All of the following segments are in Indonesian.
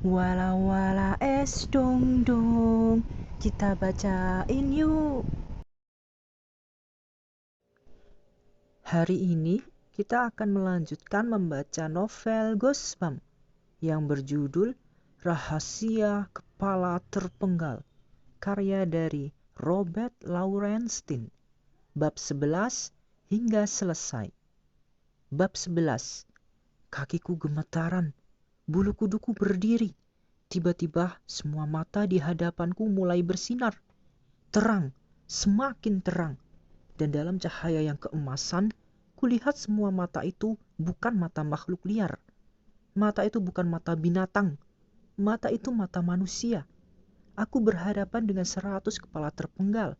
Wala wala es dong dong, kita bacain yuk. Hari ini kita akan melanjutkan membaca novel Goosebumps yang berjudul Rahasia Kepala Terpenggal, karya dari Robert Laurenstein. Bab 11 hingga selesai. Bab 11. Kakiku gemetaran, bulu kuduku berdiri. Tiba-tiba semua mata di hadapanku mulai bersinar. Terang, semakin terang. Dan dalam cahaya yang keemasan, kulihat semua mata itu bukan mata makhluk liar. Mata itu bukan mata binatang. Mata itu mata manusia. Aku berhadapan dengan 100 kepala terpenggal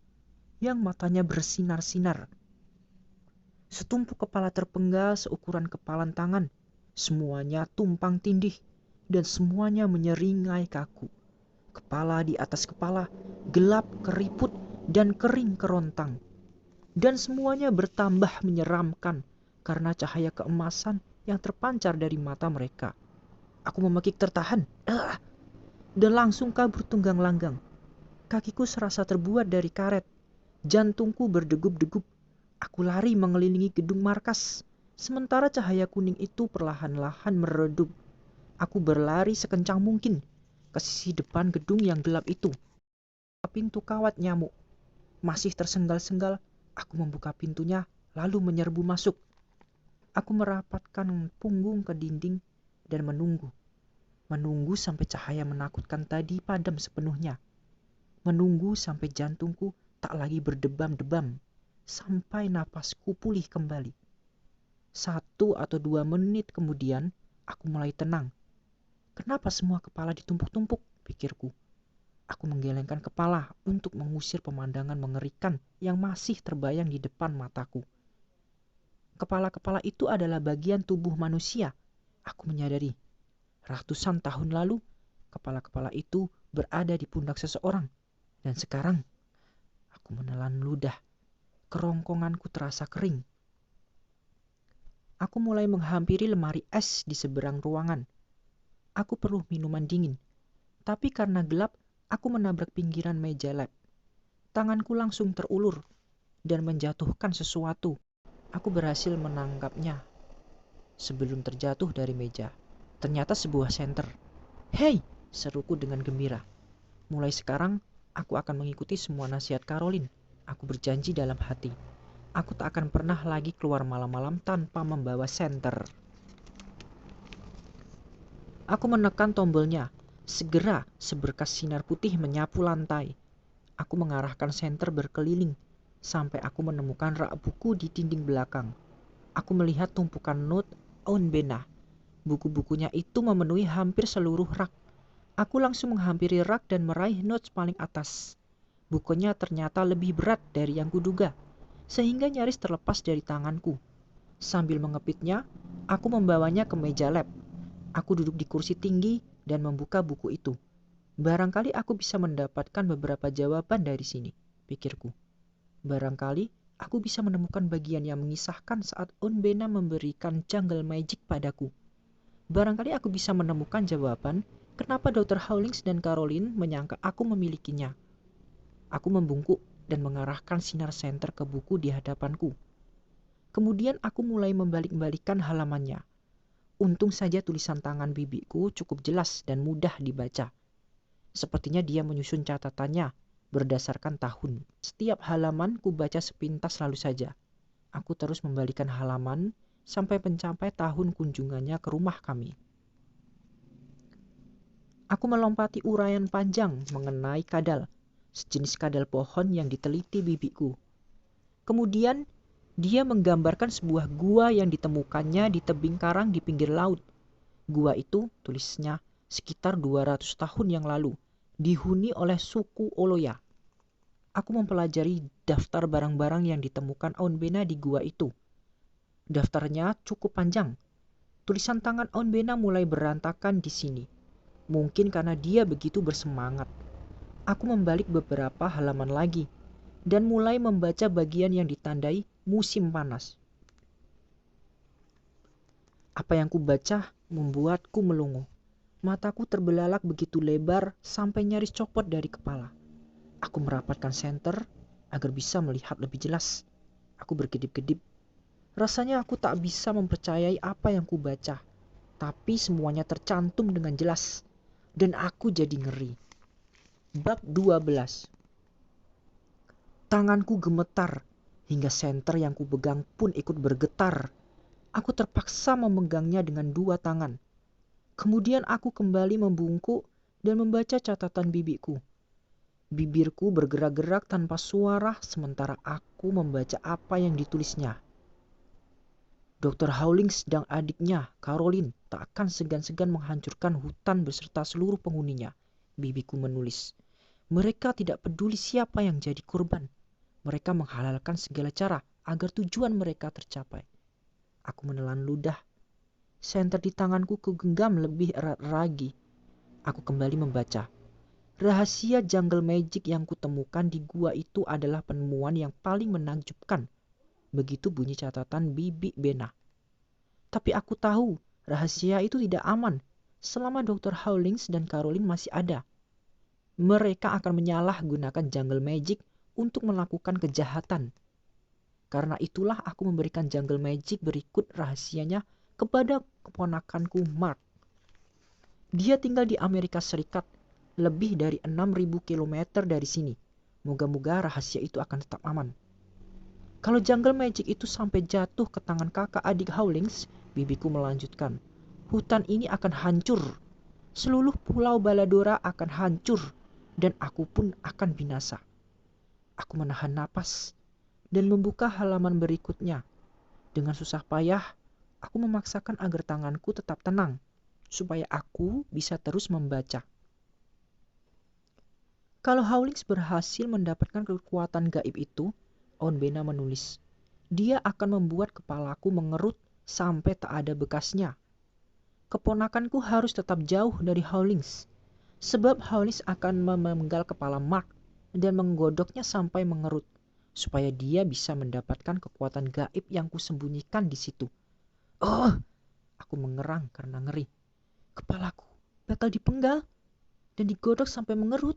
yang matanya bersinar-sinar. Setumpuk kepala terpenggal seukuran kepalan tangan. Semuanya tumpang tindih dan semuanya menyeringai kaku. Kepala di atas kepala, gelap, keriput, dan kering kerontang. Dan semuanya bertambah menyeramkan karena cahaya keemasan yang terpancar dari mata mereka. Aku memekik tertahan, dan langsung kabur tunggang langgang. Kakiku serasa terbuat dari karet. Jantungku berdegup-degup. Aku lari mengelilingi gedung markas. Sementara cahaya kuning itu perlahan-lahan meredup. Aku berlari sekencang mungkin ke sisi depan gedung yang gelap itu. Pintu kawat nyamuk masih tersenggal-senggal. Aku membuka pintunya lalu menyerbu masuk. Aku merapatkan punggung ke dinding dan menunggu. Menunggu sampai cahaya menakutkan tadi padam sepenuhnya. Menunggu sampai jantungku tak lagi berdebam-debam. Sampai napasku pulih kembali. 1 atau 2 menit kemudian, aku mulai tenang. Kenapa semua kepala ditumpuk-tumpuk? Pikirku. Aku menggelengkan kepala untuk mengusir pemandangan mengerikan yang masih terbayang di depan mataku. Kepala-kepala itu adalah bagian tubuh manusia. Aku menyadari. Ratusan tahun lalu, kepala-kepala itu berada di pundak seseorang. Dan sekarang, aku menelan ludah. Kerongkonganku terasa kering. Aku mulai menghampiri lemari es di seberang ruangan. Aku perlu minuman dingin. Tapi karena gelap, aku menabrak pinggiran meja lab. Tanganku langsung terulur dan menjatuhkan sesuatu. Aku berhasil menangkapnya sebelum terjatuh dari meja. Ternyata sebuah senter. "Hei!" seruku dengan gembira. "Mulai sekarang, aku akan mengikuti semua nasihat Caroline." Aku berjanji dalam hati. Aku tak akan pernah lagi keluar malam-malam tanpa membawa senter. Aku menekan tombolnya. Segera seberkas sinar putih menyapu lantai. Aku mengarahkan senter berkeliling sampai aku menemukan rak buku di dinding belakang. Aku melihat tumpukan note Onbena. Buku-bukunya itu memenuhi hampir seluruh rak. Aku langsung menghampiri rak dan meraih notes paling atas. Bukunya ternyata lebih berat dari yang kuduga, sehingga nyaris terlepas dari tanganku. Sambil mengepitnya, aku membawanya ke meja lab. Aku duduk di kursi tinggi dan membuka buku itu. Barangkali aku bisa mendapatkan beberapa jawaban dari sini, pikirku. Barangkali aku bisa menemukan bagian yang mengisahkan saat Onbena memberikan jungle magic padaku. Barangkali aku bisa menemukan jawaban kenapa Dr. Howlings dan Caroline menyangka aku memilikinya. Aku membungkuk dan mengarahkan sinar senter ke buku di hadapanku. Kemudian aku mulai membalik-balikkan halamannya. Untung saja tulisan tangan bibiku cukup jelas dan mudah dibaca. Sepertinya dia menyusun catatannya berdasarkan tahun. Setiap halaman ku baca sepintas lalu saja. Aku terus membalikan halaman sampai mencapai tahun kunjungannya ke rumah kami. Aku melompati uraian panjang mengenai kadal, sejenis kadal pohon yang diteliti bibiku. Kemudian dia menggambarkan sebuah gua yang ditemukannya di tebing karang di pinggir laut. Gua itu, tulisnya, sekitar 200 tahun yang lalu, dihuni oleh suku Oloya. Aku mempelajari daftar barang-barang yang ditemukan Onbena di gua itu. Daftarnya cukup panjang. Tulisan tangan Onbena mulai berantakan di sini. Mungkin karena dia begitu bersemangat. Aku membalik beberapa halaman lagi dan mulai membaca bagian yang ditandai musim panas. Apa yang kubaca membuatku melongo. Mataku terbelalak begitu lebar sampai nyaris copot dari kepala. Aku merapatkan senter agar bisa melihat lebih jelas. Aku berkedip-kedip. Rasanya aku tak bisa mempercayai apa yang kubaca. Tapi semuanya tercantum dengan jelas. Dan aku jadi ngeri. Bab 12. Tanganku gemetar. Hingga senter yang kupegang pun ikut bergetar. Aku terpaksa memegangnya dengan dua tangan. Kemudian aku kembali membungkuk dan membaca catatan bibiku. Bibirku bergerak-gerak tanpa suara sementara aku membaca apa yang ditulisnya. Dr. Hawlings dan adiknya, Caroline, tak akan segan-segan menghancurkan hutan beserta seluruh penghuninya, bibiku menulis. Mereka tidak peduli siapa yang jadi korban. Mereka menghalalkan segala cara agar tujuan mereka tercapai. Aku menelan ludah. Senter di tanganku kugenggam lebih erat lagi. Aku kembali membaca. Rahasia jungle magic yang kutemukan di gua itu adalah penemuan yang paling menakjubkan. Begitu bunyi catatan Bibi Bena. Tapi aku tahu rahasia itu tidak aman selama Dr. Hawlings dan Caroline masih ada. Mereka akan menyalahgunakan jungle magic untuk melakukan kejahatan. Karena itulah aku memberikan jungle magic berikut rahasianya kepada keponakanku Mark. Dia tinggal di Amerika Serikat, lebih dari 6.000 km dari sini. Moga-moga rahasia itu akan tetap aman. Kalau jungle magic itu sampai jatuh ke tangan kakak adik Hawlings, bibiku melanjutkan, hutan ini akan hancur. Seluruh pulau Baladora akan hancur dan aku pun akan binasa. Aku menahan napas dan membuka halaman berikutnya. Dengan susah payah, aku memaksakan agar tanganku tetap tenang, supaya aku bisa terus membaca. Kalau Hawlings berhasil mendapatkan kekuatan gaib itu, On Bena menulis, dia akan membuat kepalaku mengerut sampai tak ada bekasnya. Keponakanku harus tetap jauh dari Hawlings, sebab Hawlings akan memenggal kepala Mark dan menggodoknya sampai mengerut, supaya dia bisa mendapatkan kekuatan gaib yang kusembunyikan di situ. Oh, aku mengerang karena ngeri. Kepalaku bakal dipenggal dan digodok sampai mengerut.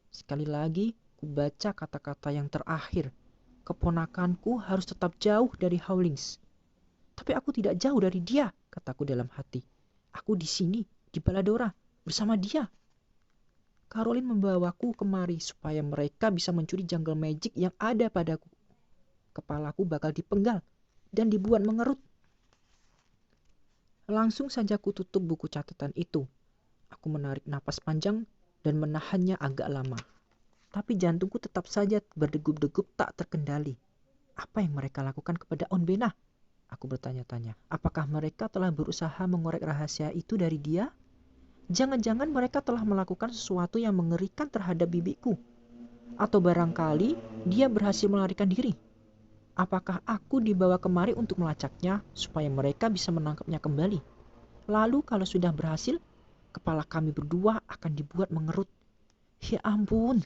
Sekali lagi, kubaca kata-kata yang terakhir. Keponakanku harus tetap jauh dari Hawlings. Tapi aku tidak jauh dari dia, kataku dalam hati. Aku di sini, di Baladora, bersama dia. Caroline membawaku kemari supaya mereka bisa mencuri jungle magic yang ada padaku. Kepalaku bakal dipenggal dan dibuat mengerut. Langsung saja kututup buku catatan itu. Aku menarik napas panjang dan menahannya agak lama. Tapi jantungku tetap saja berdegup-degup tak terkendali. Apa yang mereka lakukan kepada On Bena? Aku bertanya-tanya. Apakah mereka telah berusaha mengorek rahasia itu dari dia? Jangan-jangan mereka telah melakukan sesuatu yang mengerikan terhadap bibiku. Atau barangkali dia berhasil melarikan diri. Apakah aku dibawa kemari untuk melacaknya supaya mereka bisa menangkapnya kembali? Lalu kalau sudah berhasil, kepala kami berdua akan dibuat mengerut. Ya ampun,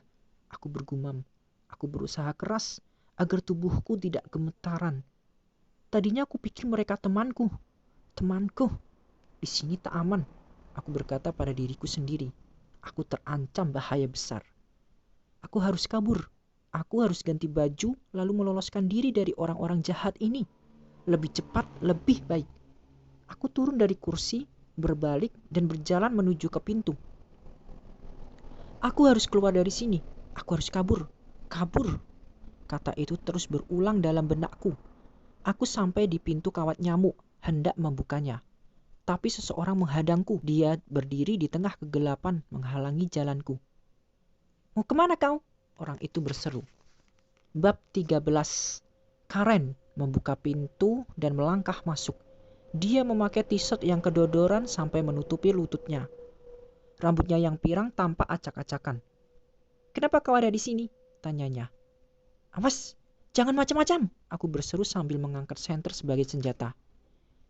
aku bergumam. Aku berusaha keras agar tubuhku tidak gemetaran. Tadinya aku pikir mereka temanku. Temanku, di sini tak aman. Aku berkata pada diriku sendiri. Aku terancam bahaya besar. Aku harus kabur. Aku harus ganti baju lalu meloloskan diri dari orang-orang jahat ini. Lebih cepat, lebih baik. Aku turun dari kursi, berbalik dan berjalan menuju ke pintu. Aku harus keluar dari sini. Aku harus kabur. Kabur. Kata itu terus berulang dalam benakku. Aku sampai di pintu kawat nyamuk, hendak membukanya. Tapi seseorang menghadangku. Dia berdiri di tengah kegelapan menghalangi jalanku. Mau kemana kau? Orang itu berseru. Bab 13. Karen membuka pintu dan melangkah masuk. Dia memakai t-shirt yang kedodoran sampai menutupi lututnya. Rambutnya yang pirang tampak acak-acakan. Kenapa kau ada di sini? Tanyanya. Awas, jangan macam-macam. Aku berseru sambil mengangkat senter sebagai senjata.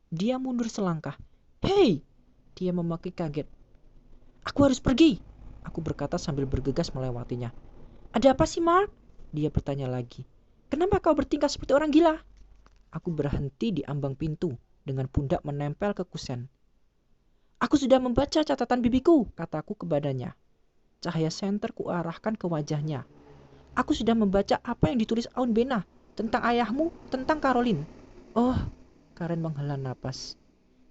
Dia mundur selangkah. Hei! Dia memakai kaget. Aku harus pergi. Aku berkata sambil bergegas melewatinya. Ada apa sih, Mark? Dia bertanya lagi. Kenapa kau bertingkah seperti orang gila? Aku berhenti di ambang pintu dengan pundak menempel ke kusen. Aku sudah membaca catatan bibiku, kataku kepadanya. Cahaya senter kuarahkan ke wajahnya. Aku sudah membaca apa yang ditulis Aunt Bena tentang ayahmu, tentang Caroline. Oh, Karen menghela napas.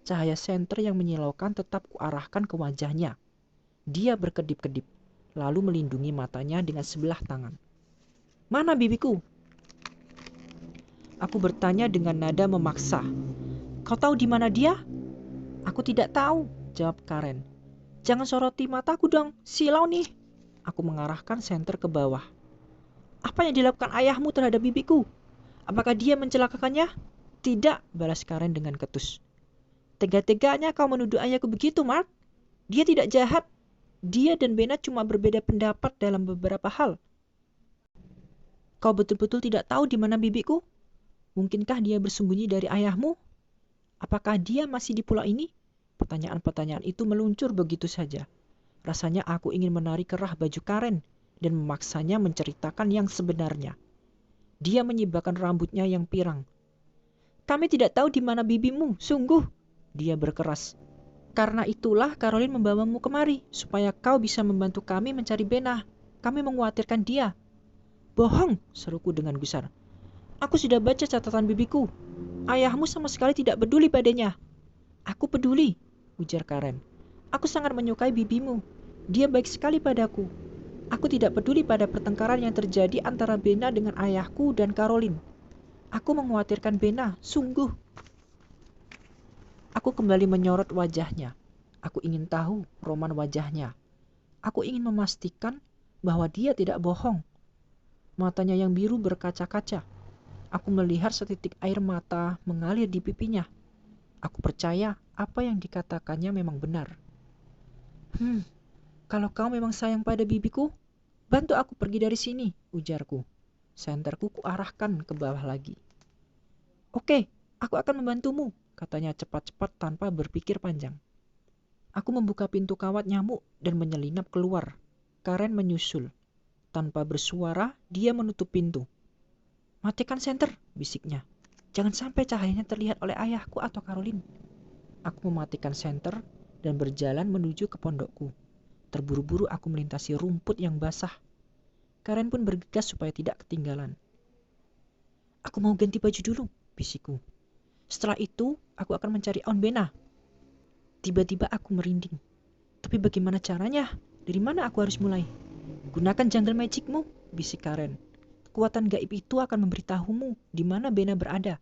Cahaya senter yang menyilaukan tetap kuarahkan ke wajahnya. Dia berkedip-kedip, lalu melindungi matanya dengan sebelah tangan. Mana bibiku? Aku bertanya dengan nada memaksa. Kau tahu di mana dia? Aku tidak tahu, jawab Karen. Jangan soroti mataku dong, silau nih. Aku mengarahkan senter ke bawah. Apa yang dilakukan ayahmu terhadap bibiku? Apakah dia mencelakakannya? Tidak, balas Karen dengan ketus. Tega-teganya kau menuduh ayahku begitu, Mark. Dia tidak jahat. Dia dan Bena cuma berbeda pendapat dalam beberapa hal. Kau betul-betul tidak tahu di mana bibiku? Mungkinkah dia bersembunyi dari ayahmu? Apakah dia masih di pulau ini? Pertanyaan-pertanyaan itu meluncur begitu saja. Rasanya aku ingin menarik kerah baju Karen dan memaksanya menceritakan yang sebenarnya. Dia menyibakkan rambutnya yang pirang. Kami tidak tahu di mana bibimu, sungguh. Dia berkeras. Karena itulah Caroline membawamu kemari, supaya kau bisa membantu kami mencari Bena. Kami mengkhawatirkan dia. Bohong, seruku dengan gusar. Aku sudah baca catatan bibiku. Ayahmu sama sekali tidak peduli padanya. Aku peduli, ujar Karen. Aku sangat menyukai bibimu. Dia baik sekali padaku. Aku tidak peduli pada pertengkaran yang terjadi antara Bena dengan ayahku dan Caroline. Aku mengkhawatirkan Bena, sungguh. Aku kembali menyorot wajahnya. Aku ingin tahu roman wajahnya. Aku ingin memastikan bahwa dia tidak bohong. Matanya yang biru berkaca-kaca. Aku melihat setitik air mata mengalir di pipinya. Aku percaya apa yang dikatakannya memang benar. Kalau kau memang sayang pada bibiku, bantu aku pergi dari sini, ujarku. Senterku kuarahkan ke bawah lagi. Oke, aku akan membantumu, katanya cepat-cepat tanpa berpikir panjang. Aku membuka pintu kawat nyamuk dan menyelinap keluar. Karen menyusul. Tanpa bersuara, dia menutup pintu. Matikan senter, bisiknya. Jangan sampai cahayanya terlihat oleh ayahku atau Caroline. Aku mematikan senter dan berjalan menuju ke pondokku. Terburu-buru aku melintasi rumput yang basah. Karen pun bergegas supaya tidak ketinggalan. Aku mau ganti baju dulu, bisikku. Setelah itu, aku akan mencari Aunt Bena. Tiba-tiba aku merinding. Tapi bagaimana caranya? Dari mana aku harus mulai? Gunakan jungle magicmu, bisik Karen. Kekuatan gaib itu akan memberitahumu di mana Bena berada.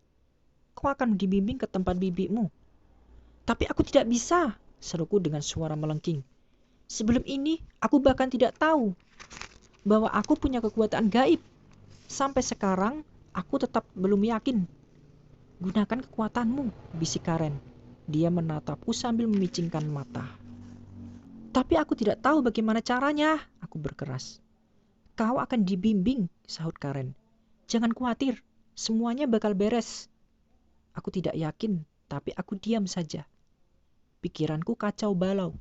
Kau akan dibimbing ke tempat bibimu. Tapi aku tidak bisa, seruku dengan suara melengking. Sebelum ini, aku bahkan tidak tahu bahwa aku punya kekuatan gaib. Sampai sekarang, aku tetap belum yakin. Gunakan kekuatanmu, bisik Karen. Dia menatapku sambil memicingkan mata. Tapi aku tidak tahu bagaimana caranya, aku berkeras. Kau akan dibimbing, sahut Karen. Jangan khawatir, semuanya bakal beres. Aku tidak yakin, tapi aku diam saja. Pikiranku kacau balau.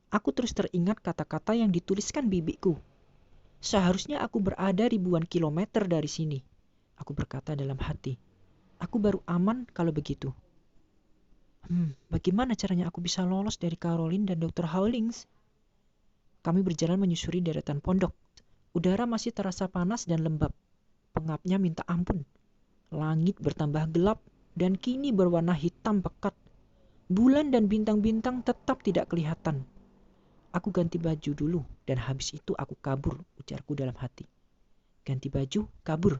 Aku terus teringat kata-kata yang dituliskan bibiku. Seharusnya aku berada ribuan kilometer dari sini, aku berkata dalam hati. Aku baru aman kalau begitu. Bagaimana caranya aku bisa lolos dari Caroline dan Dr. Howlings? Kami berjalan menyusuri deretan pondok. Udara masih terasa panas dan lembab. Pengapnya minta ampun. Langit bertambah gelap dan kini berwarna hitam pekat. Bulan dan bintang-bintang tetap tidak kelihatan. Aku ganti baju dulu dan habis itu aku kabur, ujarku dalam hati. Ganti baju, kabur.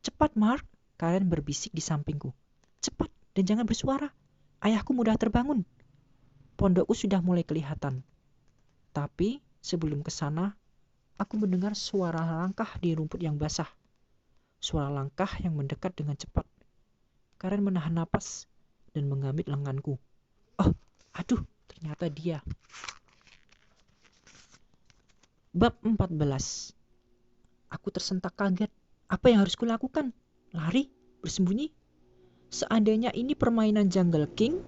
Cepat, Mark, Karen berbisik di sampingku. Cepat dan jangan bersuara. Ayahku mudah terbangun. Pondokku sudah mulai kelihatan. Tapi sebelum ke sana, aku mendengar suara langkah di rumput yang basah. Suara langkah yang mendekat dengan cepat. Karen menahan napas dan mengambil lenganku. Oh, aduh, ternyata dia. Bab 14. Aku tersentak kaget. Apa yang harus kulakukan? Lari? Bersembunyi? Seandainya ini permainan Jungle King,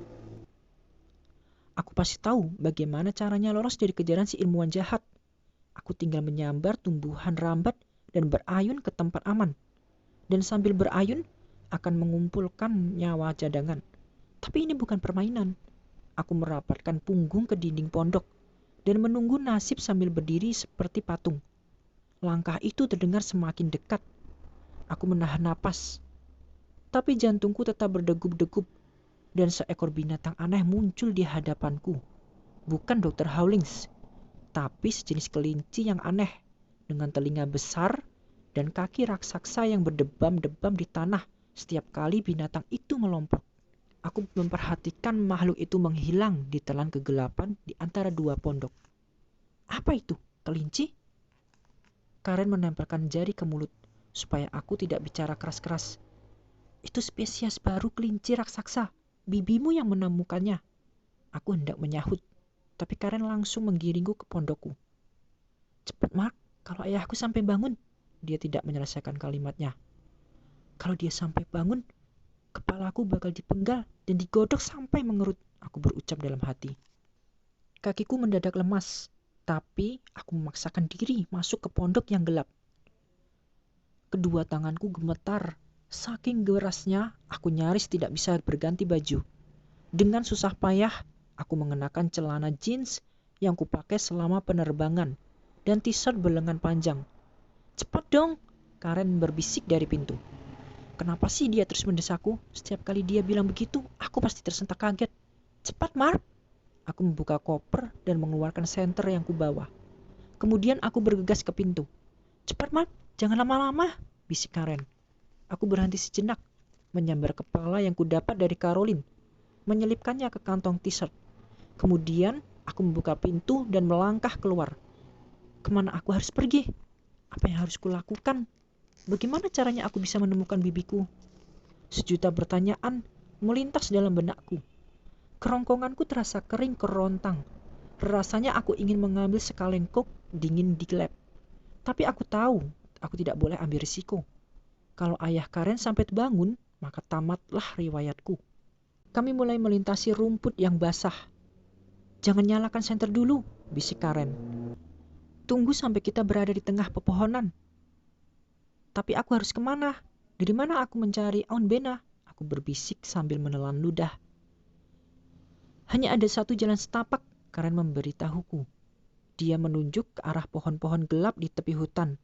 aku pasti tahu bagaimana caranya lolos dari kejaran si ilmuwan jahat. Aku tinggal menyambar tumbuhan rambat dan berayun ke tempat aman. Dan sambil berayun akan mengumpulkan nyawa cadangan. Tapi ini bukan permainan. Aku merapatkan punggung ke dinding pondok dan menunggu nasib sambil berdiri seperti patung. Langkah itu terdengar semakin dekat. Aku menahan napas, tapi jantungku tetap berdegup-degup dan seekor binatang aneh muncul di hadapanku. Bukan Dr. Howlings, tapi sejenis kelinci yang aneh dengan telinga besar dan kaki raksasa yang berdebam-debam di tanah setiap kali binatang itu melompat. Aku memperhatikan makhluk itu menghilang di telan kegelapan di antara dua pondok. Apa itu? Kelinci? Karen menempelkan jari ke mulut supaya aku tidak bicara keras-keras. Itu spesies baru kelinci raksasa. Bibimu yang menemukannya. Aku hendak menyahut, tapi Karen langsung menggiringku ke pondokku. Cepat, Mark, kalau ayahku sampai bangun. Dia tidak menyelesaikan kalimatnya. Kalau dia sampai bangun, kepalaku bakal dipenggal dan digodok sampai mengerut, aku berucap dalam hati. Kakiku mendadak lemas, tapi aku memaksakan diri masuk ke pondok yang gelap. Kedua tanganku gemetar, saking gerasnya aku nyaris tidak bisa berganti baju. Dengan susah payah, aku mengenakan celana jeans yang kupakai selama penerbangan dan t-shirt berlengan panjang. Cepat dong, Karen berbisik dari pintu. Kenapa sih dia terus mendesakku? Setiap kali dia bilang begitu, aku pasti tersentak kaget. Cepat, Mark! Aku membuka koper dan mengeluarkan senter yang kubawa. Kemudian aku bergegas ke pintu. Cepat, Mark! Jangan lama-lama! Bisik Karen. Aku berhenti sejenak, menyambar kepala yang kudapat dari Caroline, menyelipkannya ke kantong t-shirt. Kemudian aku membuka pintu dan melangkah keluar. Kemana aku harus pergi? Apa yang harus kulakukan? Bagaimana caranya aku bisa menemukan bibiku? Sejuta pertanyaan melintas dalam benakku. Kerongkonganku terasa kering kerontang. Rasanya aku ingin mengambil sekaleng kok dingin di lab. Tapi aku tahu, aku tidak boleh ambil risiko. Kalau ayah Karen sampai bangun, maka tamatlah riwayatku. Kami mulai melintasi rumput yang basah. Jangan nyalakan senter dulu, bisik Karen. Tunggu sampai kita berada di tengah pepohonan. Tapi aku harus kemana? Dari mana aku mencari Aunt Bena? Aku berbisik sambil menelan ludah. Hanya ada satu jalan setapak, Karen memberitahuku. Dia menunjuk ke arah pohon-pohon gelap di tepi hutan.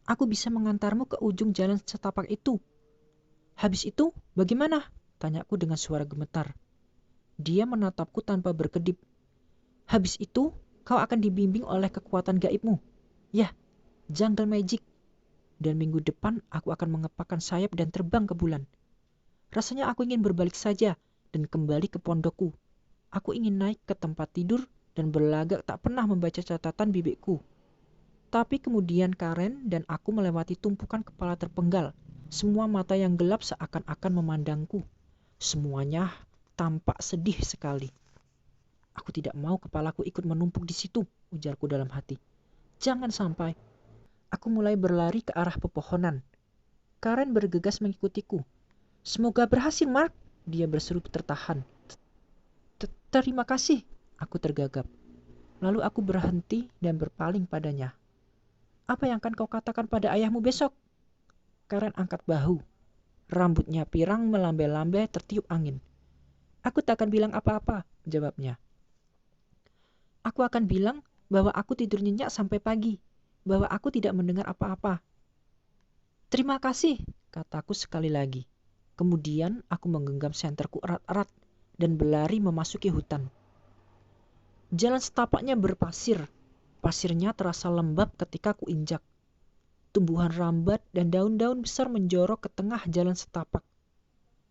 Aku bisa mengantarmu ke ujung jalan setapak itu. Habis itu, bagaimana? Tanyaku dengan suara gemetar. Dia menatapku tanpa berkedip. Habis itu, kau akan dibimbing oleh kekuatan gaibmu. Ya, jungle magic. Dan minggu depan aku akan mengepakkan sayap dan terbang ke bulan. Rasanya aku ingin berbalik saja dan kembali ke pondokku. Aku ingin naik ke tempat tidur dan berlagak tak pernah membaca catatan bibikku. Tapi kemudian Karen dan aku melewati tumpukan kepala terpenggal. Semua mata yang gelap seakan-akan memandangku. Semuanya tampak sedih sekali. Aku tidak mau kepalaku ikut menumpuk di situ, ujarku dalam hati. Jangan sampai. Aku mulai berlari ke arah pepohonan. Karen bergegas mengikutiku. Semoga berhasil, Mark, dia berseru tertahan. Terima kasih, aku tergagap. Lalu aku berhenti dan berpaling padanya. Apa yang akan kau katakan pada ayahmu besok? Karen angkat bahu. Rambutnya pirang melambai-lambai tertiup angin. Aku tak akan bilang apa-apa, jawabnya. Aku akan bilang bahwa aku tidur nyenyak sampai pagi, bahwa aku tidak mendengar apa-apa. Terima kasih, kataku sekali lagi. Kemudian aku menggenggam senterku erat-erat dan berlari memasuki hutan. Jalan setapaknya berpasir. Pasirnya terasa lembab ketika ku injak. Tumbuhan rambat dan daun-daun besar menjorok ke tengah jalan setapak.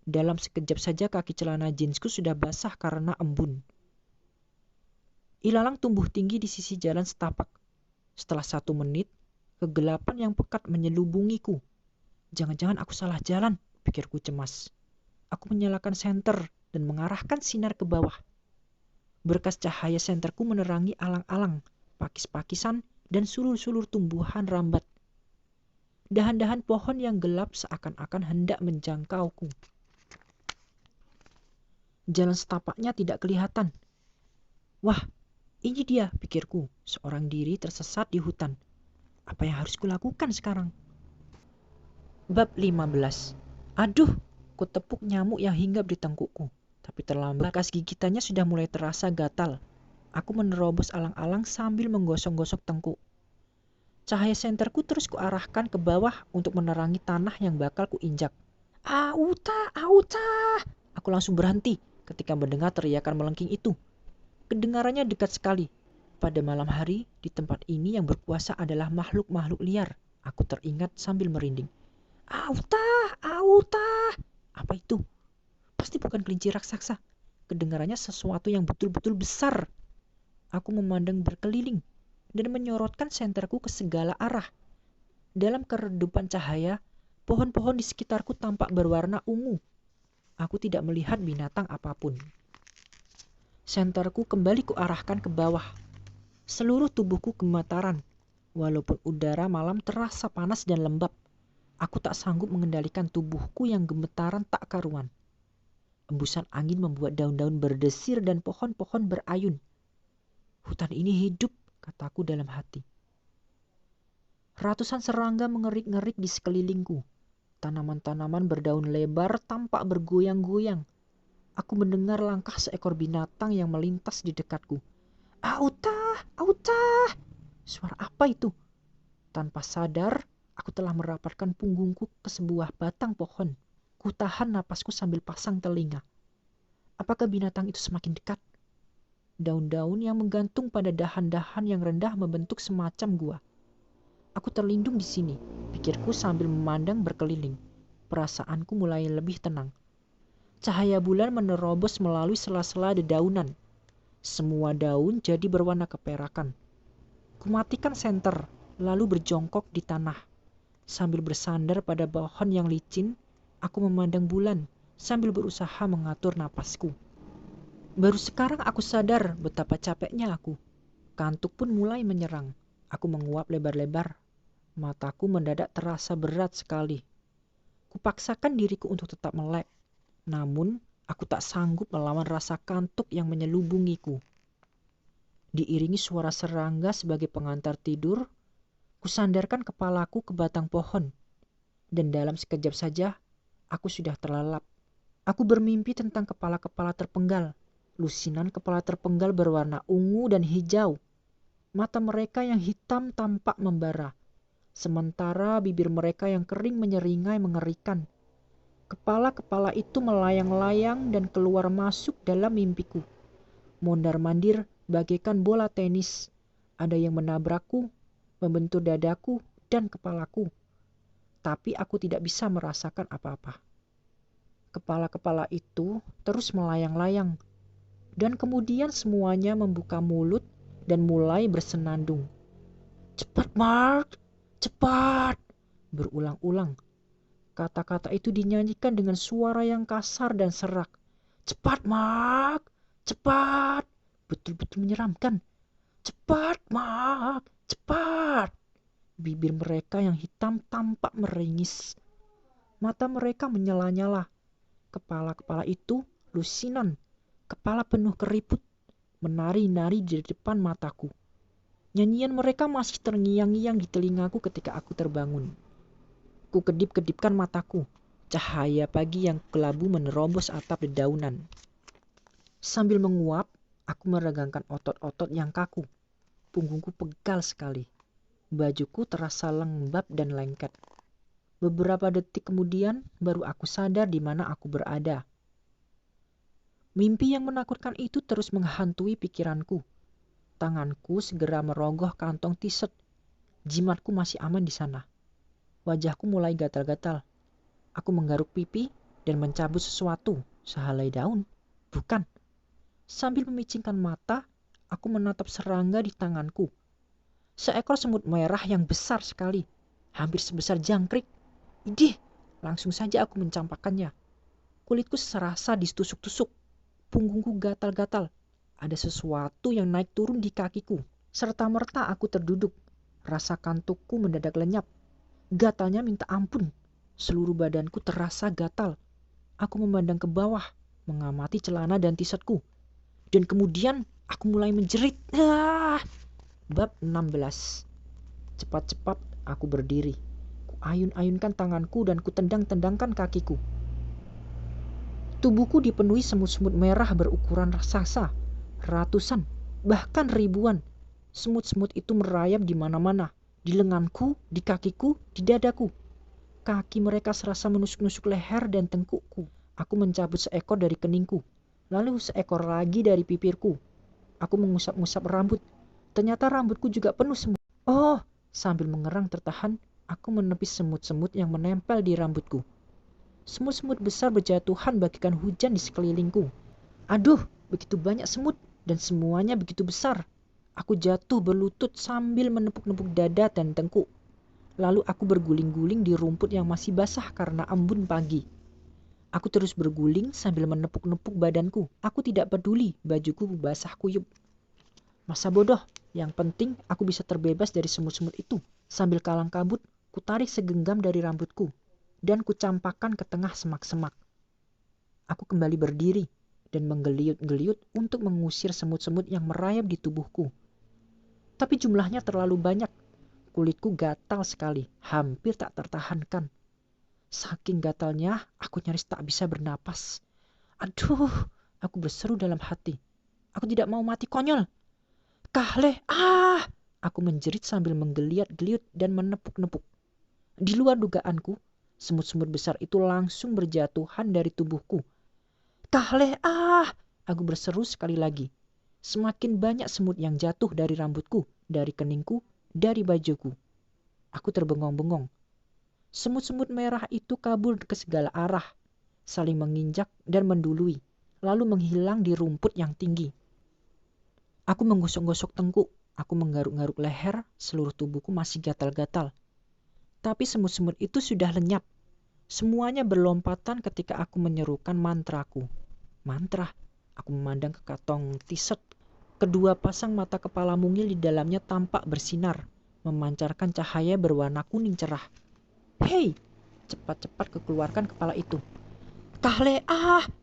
Dalam sekejap saja kaki celana jeansku sudah basah karena embun. Ilalang tumbuh tinggi di sisi jalan setapak. Setelah 1 menit, kegelapan yang pekat menyelubungiku. Jangan-jangan aku salah jalan, pikirku cemas. Aku menyalakan senter dan mengarahkan sinar ke bawah. Berkas cahaya senterku menerangi alang-alang, pakis-pakisan, dan sulur-sulur tumbuhan rambat. Dahan-dahan pohon yang gelap seakan-akan hendak menjangkauku. Jalan setapaknya tidak kelihatan. Wah, ini dia, pikirku, seorang diri tersesat di hutan. Apa yang harus kulakukan sekarang? Bab 15. Aduh, ku tepuk nyamuk yang hinggap di tengkukku. Tapi terlambat, bekas gigitannya sudah mulai terasa gatal. Aku menerobos alang-alang sambil menggosok-gosok tengkuk. Cahaya senterku terus kuarahkan ke bawah untuk menerangi tanah yang bakal kuinjak. Auta, auta! Aku langsung berhenti ketika mendengar teriakan melengking itu. Kedengarannya dekat sekali. Pada malam hari, di tempat ini yang berkuasa adalah makhluk-makhluk liar. Aku teringat sambil merinding. Auta, auta! Apa itu? Pasti bukan kelinci raksasa. Kedengarannya sesuatu yang betul-betul besar. Aku memandang berkeliling dan menyorotkan senterku ke segala arah. Dalam keredupan cahaya, pohon-pohon di sekitarku tampak berwarna ungu. Aku tidak melihat binatang apapun. Senterku kembali kuarahkan ke bawah. Seluruh tubuhku gemetaran. Walaupun udara malam terasa panas dan lembab, aku tak sanggup mengendalikan tubuhku yang gemetaran tak karuan. Embusan angin membuat daun-daun berdesir dan pohon-pohon berayun. Hutan ini hidup, kataku dalam hati. Ratusan serangga mengerik-ngerik di sekelilingku. Tanaman-tanaman berdaun lebar tampak bergoyang-goyang. Aku mendengar langkah seekor binatang yang melintas di dekatku. Auta, auta! Suara apa itu? Tanpa sadar, aku telah merapatkan punggungku ke sebuah batang pohon. Ku tahan napasku sambil pasang telinga. Apakah binatang itu semakin dekat? Daun-daun yang menggantung pada dahan-dahan yang rendah membentuk semacam gua. Aku terlindung di sini, pikirku sambil memandang berkeliling. Perasaanku mulai lebih tenang. Cahaya bulan menerobos melalui sela-sela dedaunan. Semua daun jadi berwarna keperakan. Kumatikan senter, lalu berjongkok di tanah. Sambil bersandar pada pohon yang licin, aku memandang bulan sambil berusaha mengatur napasku. Baru sekarang aku sadar betapa capeknya aku. Kantuk pun mulai menyerang. Aku menguap lebar-lebar. Mataku mendadak terasa berat sekali. Kupaksakan diriku untuk tetap melek. Namun, aku tak sanggup melawan rasa kantuk yang menyelubungiku. Diiringi suara serangga sebagai pengantar tidur, kusandarkan kepalaku ke batang pohon. Dan dalam sekejap saja, aku sudah terlelap. Aku bermimpi tentang kepala-kepala terpenggal. Lusinan kepala terpenggal berwarna ungu dan hijau. Mata mereka yang hitam tampak membara. Sementara bibir mereka yang kering menyeringai mengerikan. Kepala-kepala itu melayang-layang dan keluar masuk dalam mimpiku. Mondar-mandir bagaikan bola tenis. Ada yang menabrakku, membentur dadaku dan kepalaku. Tapi aku tidak bisa merasakan apa-apa. Kepala-kepala itu terus melayang-layang. Dan kemudian semuanya membuka mulut dan mulai bersenandung. Cepat, Mark! Cepat! Berulang-ulang. Kata-kata itu dinyanyikan dengan suara yang kasar dan serak. Cepat, Mark! Cepat! Betul-betul menyeramkan. Cepat, Mark! Cepat! Bibir mereka yang hitam tampak meringis. Mata mereka menyala-nyala. Kepala-kepala itu lusinan. Kepala penuh keriput, menari-nari di depan mataku. Nyanyian mereka masih terngiang-ngiang di telingaku ketika aku terbangun. Ku kedip-kedipkan mataku. Cahaya pagi yang kelabu menerobos atap dedaunan. Sambil menguap, aku meregangkan otot-otot yang kaku. Punggungku pegal sekali. Bajuku terasa lembab dan lengket. Beberapa detik kemudian, baru aku sadar di mana aku berada. Mimpi yang menakutkan itu terus menghantui pikiranku. Tanganku segera merogoh kantong t-shirt. Jimatku masih aman di sana. Wajahku mulai gatal-gatal. Aku menggaruk pipi dan mencabut sesuatu, sehelai daun. Bukan. Sambil memicingkan mata, aku menatap serangga di tanganku. Seekor semut merah yang besar sekali, hampir sebesar jangkrik. Idih, langsung saja aku mencampakkannya. Kulitku serasa ditusuk-tusuk. Punggungku gatal-gatal. Ada sesuatu yang naik turun di kakiku. Serta-merta aku terduduk. Rasa kantukku mendadak lenyap. Gatalnya minta ampun. Seluruh badanku terasa gatal. Aku memandang ke bawah, mengamati celana dan t-shirtku. Dan kemudian aku mulai menjerit. Bab 16. Cepat-cepat aku berdiri. Ku ayun-ayunkan tanganku dan ku tendang-tendangkan kakiku. Tubuhku dipenuhi semut-semut merah berukuran raksasa. Ratusan, bahkan ribuan. Semut-semut itu merayap di mana-mana. Di lenganku, di kakiku, di dadaku. Kaki mereka serasa menusuk-nusuk leher dan tengkukku. Aku mencabut seekor dari keningku. Lalu seekor lagi dari bibirku. Aku mengusap-ngusap rambut. Ternyata rambutku juga penuh semut. Oh, sambil mengerang tertahan, aku menepis semut-semut yang menempel di rambutku. Semut-semut besar berjatuhan bagaikan hujan di sekelilingku. Aduh, begitu banyak semut dan semuanya begitu besar. Aku jatuh berlutut sambil menepuk-nepuk dada dan tengkuk. Lalu aku berguling-guling di rumput yang masih basah karena embun pagi. Aku terus berguling sambil menepuk-nepuk badanku. Aku tidak peduli bajuku basah kuyup. Masa bodoh, yang penting aku bisa terbebas dari semut-semut itu. Sambil kalang kabut, ku tarik segenggam dari rambutku dan ku campakkan ke tengah semak-semak. Aku kembali berdiri dan menggeliut-geliut untuk mengusir semut-semut yang merayap di tubuhku. Tapi jumlahnya terlalu banyak. Kulitku gatal sekali, hampir tak tertahankan. Saking gatalnya, aku nyaris tak bisa bernapas. Aduh, aku berseru dalam hati. Aku tidak mau mati konyol. Kahleh, aku menjerit sambil menggeliat-geliut dan menepuk-nepuk. Di luar dugaanku, semut-semut besar itu langsung berjatuhan dari tubuhku. Kahleh, aku berseru sekali lagi. Semakin banyak semut yang jatuh dari rambutku, dari keningku, dari bajuku. Aku terbengong-bengong. Semut-semut merah itu kabur ke segala arah, saling menginjak dan mendului, lalu menghilang di rumput yang tinggi. Aku menggosok-gosok tengkuk, aku menggaruk-garuk leher, seluruh tubuhku masih gatal-gatal. Tapi semut-semut itu sudah lenyap. Semuanya berlompatan ketika aku menyerukan mantraku. Mantra, aku memandang ke kantong t-shirt. Kedua pasang mata kepala mungil di dalamnya tampak bersinar, memancarkan cahaya berwarna kuning cerah. Hei, cepat-cepat kekeluarkan kepala itu. Kahle,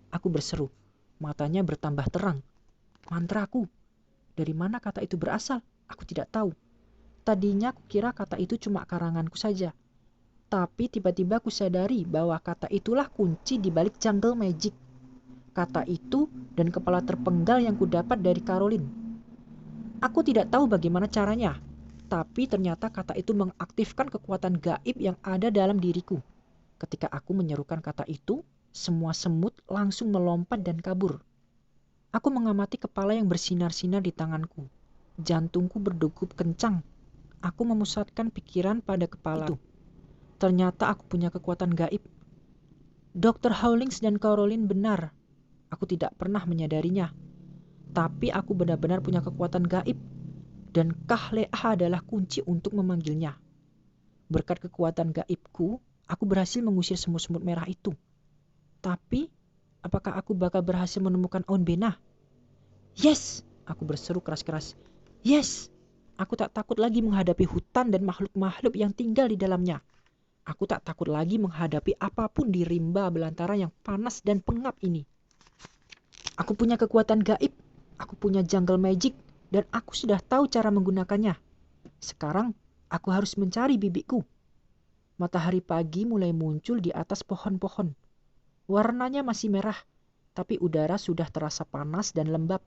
aku berseru. Matanya bertambah terang. Mantraku. Dari mana kata itu berasal? Aku tidak tahu. Tadinya aku kira kata itu cuma karanganku saja. Tapi tiba-tiba aku sadari bahwa kata itulah kunci di balik jungle magic. Kata itu dan kepala terpenggal yang kudapat dari Caroline. Aku tidak tahu bagaimana caranya, tapi ternyata kata itu mengaktifkan kekuatan gaib yang ada dalam diriku. Ketika aku menyerukan kata itu, semua semut langsung melompat dan kabur. Aku mengamati kepala yang bersinar-sinar di tanganku. Jantungku berdegup kencang. Aku memusatkan pikiran pada kepala itu. Ternyata aku punya kekuatan gaib. Dr. Howlings dan Caroline benar. Aku tidak pernah menyadarinya. Tapi aku benar-benar punya kekuatan gaib. Dan Kahlea adalah kunci untuk memanggilnya. Berkat kekuatan gaibku, aku berhasil mengusir semut-semut merah itu. Tapi, apakah aku bakal berhasil menemukan Onbena? Yes! Aku berseru keras-keras. Yes! Aku tak takut lagi menghadapi hutan dan makhluk-makhluk yang tinggal di dalamnya. Aku tak takut lagi menghadapi apapun di rimba belantara yang panas dan pengap ini. Aku punya kekuatan gaib. Aku punya jungle magic. Dan aku sudah tahu cara menggunakannya. Sekarang, aku harus mencari bibikku. Matahari pagi mulai muncul di atas pohon-pohon. Warnanya masih merah, tapi udara sudah terasa panas dan lembab.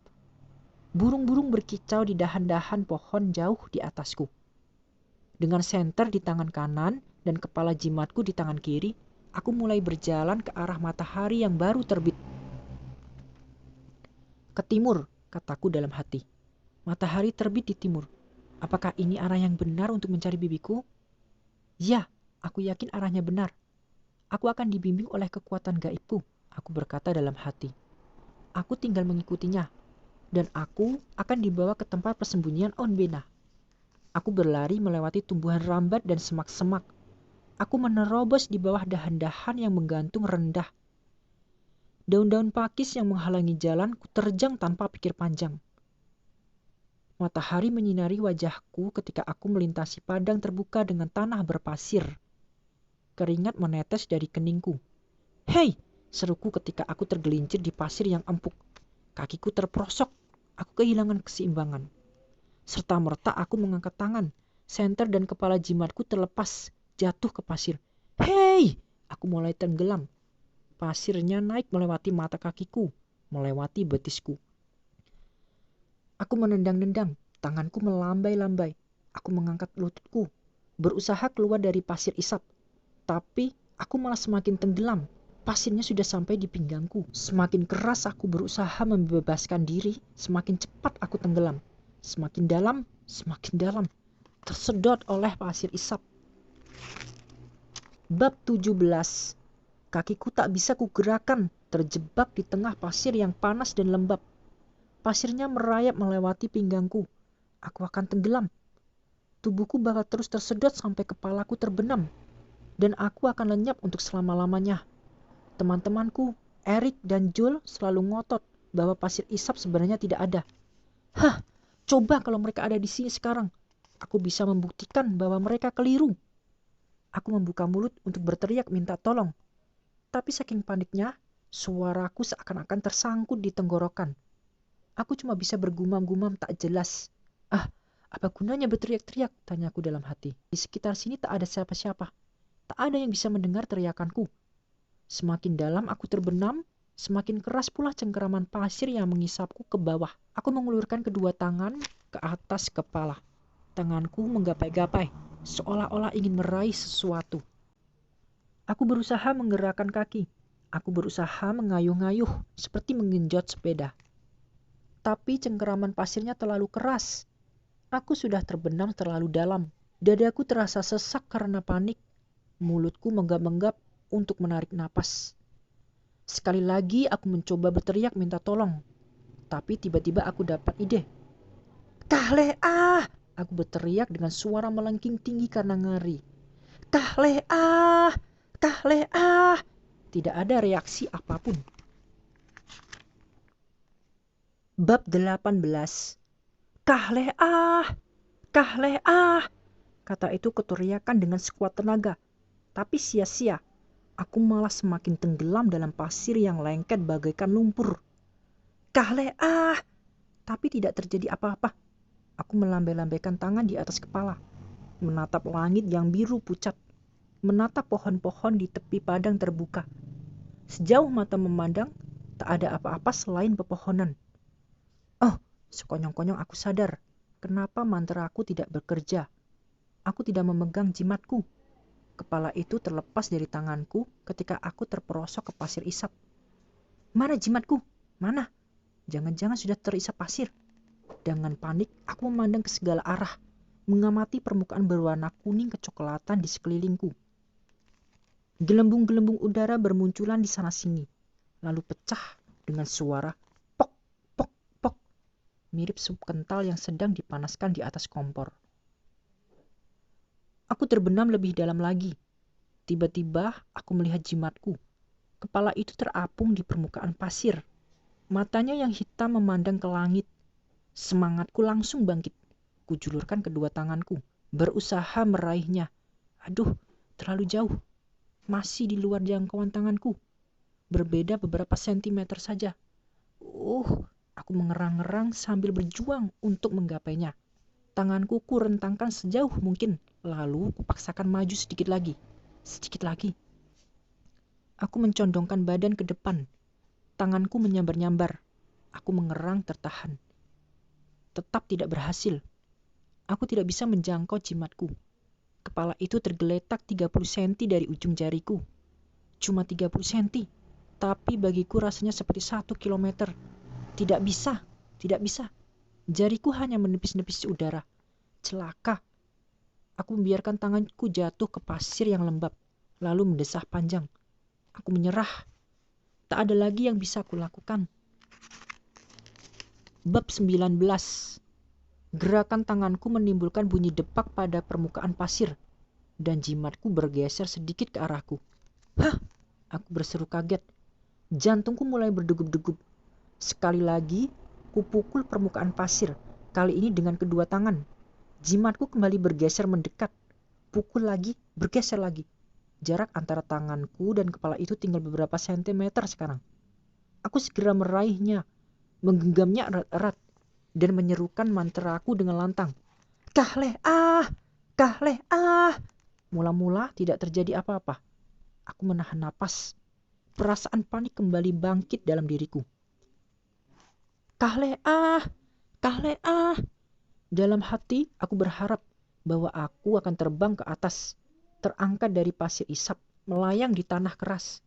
Burung-burung berkicau di dahan-dahan pohon jauh di atasku. Dengan senter di tangan kanan dan kepala jimatku di tangan kiri, aku mulai berjalan ke arah matahari yang baru terbit. Ke timur, kataku dalam hati. Matahari terbit di timur. Apakah ini arah yang benar untuk mencari bibiku? Ya, aku yakin arahnya benar. Aku akan dibimbing oleh kekuatan gaibku, aku berkata dalam hati. Aku tinggal mengikutinya, dan aku akan dibawa ke tempat persembunyian Onbena. Aku berlari melewati tumbuhan rambat dan semak-semak. Aku menerobos di bawah dahan-dahan yang menggantung rendah. Daun-daun pakis yang menghalangi jalan ku terjang tanpa pikir panjang. Matahari menyinari wajahku ketika aku melintasi padang terbuka dengan tanah berpasir. Keringat menetes dari keningku. Hei! Seruku ketika aku tergelincir di pasir yang empuk. Kakiku terperosok. Aku kehilangan keseimbangan. Serta-merta aku mengangkat tangan. Senter dan kepala jimatku terlepas, jatuh ke pasir. Hei! Aku mulai tenggelam. Pasirnya naik melewati mata kakiku, melewati betisku. Aku menendang-nendang, tanganku melambai-lambai. Aku mengangkat lututku, berusaha keluar dari pasir isap. Tapi aku malah semakin tenggelam. Pasirnya sudah sampai di pinggangku. Semakin keras aku berusaha membebaskan diri, semakin cepat aku tenggelam. Semakin dalam, tersedot oleh pasir isap. Bab 17. Kakiku tak bisa kugerakkan, terjebak di tengah pasir yang panas dan lembab. Pasirnya merayap melewati pinggangku. Aku akan tenggelam. Tubuhku bakal terus tersedot sampai kepalaku terbenam. Dan aku akan lenyap untuk selama-lamanya. Teman-temanku, Eric dan Joel selalu ngotot bahwa pasir isap sebenarnya tidak ada. Hah, coba kalau mereka ada di sini sekarang. Aku bisa membuktikan bahwa mereka keliru. Aku membuka mulut untuk berteriak minta tolong. Tapi saking paniknya, suaraku seakan-akan tersangkut di tenggorokan. Aku cuma bisa bergumam-gumam tak jelas. Apa gunanya berteriak-teriak? Tanyaku dalam hati. Di sekitar sini tak ada siapa-siapa. Tak ada yang bisa mendengar teriakanku. Semakin dalam aku terbenam, semakin keras pula cengkeraman pasir yang mengisapku ke bawah. Aku mengulurkan kedua tangan ke atas kepala. Tanganku menggapai-gapai, seolah-olah ingin meraih sesuatu. Aku berusaha menggerakkan kaki. Aku berusaha mengayuh-ngayuh seperti menggenjot sepeda. Tapi cengkeraman pasirnya terlalu keras. Aku sudah terbenam terlalu dalam. Dadaku terasa sesak karena panik. Mulutku menggap-menggap untuk menarik napas. Sekali lagi aku mencoba berteriak minta tolong. Tapi tiba-tiba aku dapat ide. Kahleh ah! Aku berteriak dengan suara melengking tinggi karena ngeri. Kahleh ah! Kahleh ah! Tidak ada reaksi apapun. Bab 18. Kahleh ah! Kahleh ah! Kata itu kuteriakan dengan sekuat tenaga. Tapi sia-sia. Aku malah semakin tenggelam dalam pasir yang lengket bagaikan lumpur. Kahleh ah! Tapi tidak terjadi apa-apa. Aku melambai-lambaikan tangan di atas kepala. Menatap langit yang biru pucat. Menatap pohon-pohon di tepi padang terbuka. Sejauh mata memandang, tak ada apa-apa selain pepohonan. Oh, sekonyong-konyong aku sadar. Kenapa mantra aku tidak bekerja? Aku tidak memegang jimatku. Kepala itu terlepas dari tanganku ketika aku terperosok ke pasir isap. Mana jimatku? Mana? Jangan-jangan sudah terisap pasir. Dengan panik, aku memandang ke segala arah, mengamati permukaan berwarna kuning kecoklatan di sekelilingku. Gelembung-gelembung udara bermunculan di sana-sini, lalu pecah dengan suara pok, pok, pok, mirip sup kental yang sedang dipanaskan di atas kompor. Aku terbenam lebih dalam lagi. Tiba-tiba aku melihat jimatku. Kepala itu terapung di permukaan pasir. Matanya yang hitam memandang ke langit. Semangatku langsung bangkit. Kujulurkan kedua tanganku, berusaha meraihnya. Aduh, terlalu jauh. Masih di luar jangkauan tanganku. Berbeda beberapa sentimeter saja. Aku mengerang-ngerang sambil berjuang untuk menggapainya. Tanganku kurentangkan sejauh mungkin, lalu kupaksakan maju sedikit lagi. Sedikit lagi. Aku mencondongkan badan ke depan. Tanganku menyambar-nyambar. Aku mengerang tertahan. Tetap tidak berhasil. Aku tidak bisa menjangkau jimatku. Kepala itu tergeletak 30 cm dari ujung jariku. Cuma 30 cm, tapi bagiku rasanya seperti 1 kilometer. Tidak bisa. Jariku hanya menepis-nepis udara. Celaka. Aku membiarkan tanganku jatuh ke pasir yang lembab, lalu mendesah panjang. Aku menyerah. Tak ada lagi yang bisa aku lakukan. Bab 19. Gerakan tanganku menimbulkan bunyi depak pada permukaan pasir, dan jimatku bergeser sedikit ke arahku. Hah! Aku berseru kaget. Jantungku mulai berdegup-degup. Sekali lagi, kupukul permukaan pasir, kali ini dengan kedua tangan. Jimatku kembali bergeser mendekat. Pukul lagi, bergeser lagi. Jarak antara tanganku dan kepala itu tinggal beberapa sentimeter sekarang. Aku segera meraihnya, menggenggamnya erat-erat, dan menyerukan mantraku dengan lantang. Kahleh ah! Kahleh ah! Mula-mula tidak terjadi apa-apa. Aku menahan napas. Perasaan panik kembali bangkit dalam diriku. Kahlea, Kahlea. Dalam hati aku berharap bahwa aku akan terbang ke atas, terangkat dari pasir isap, melayang di tanah keras.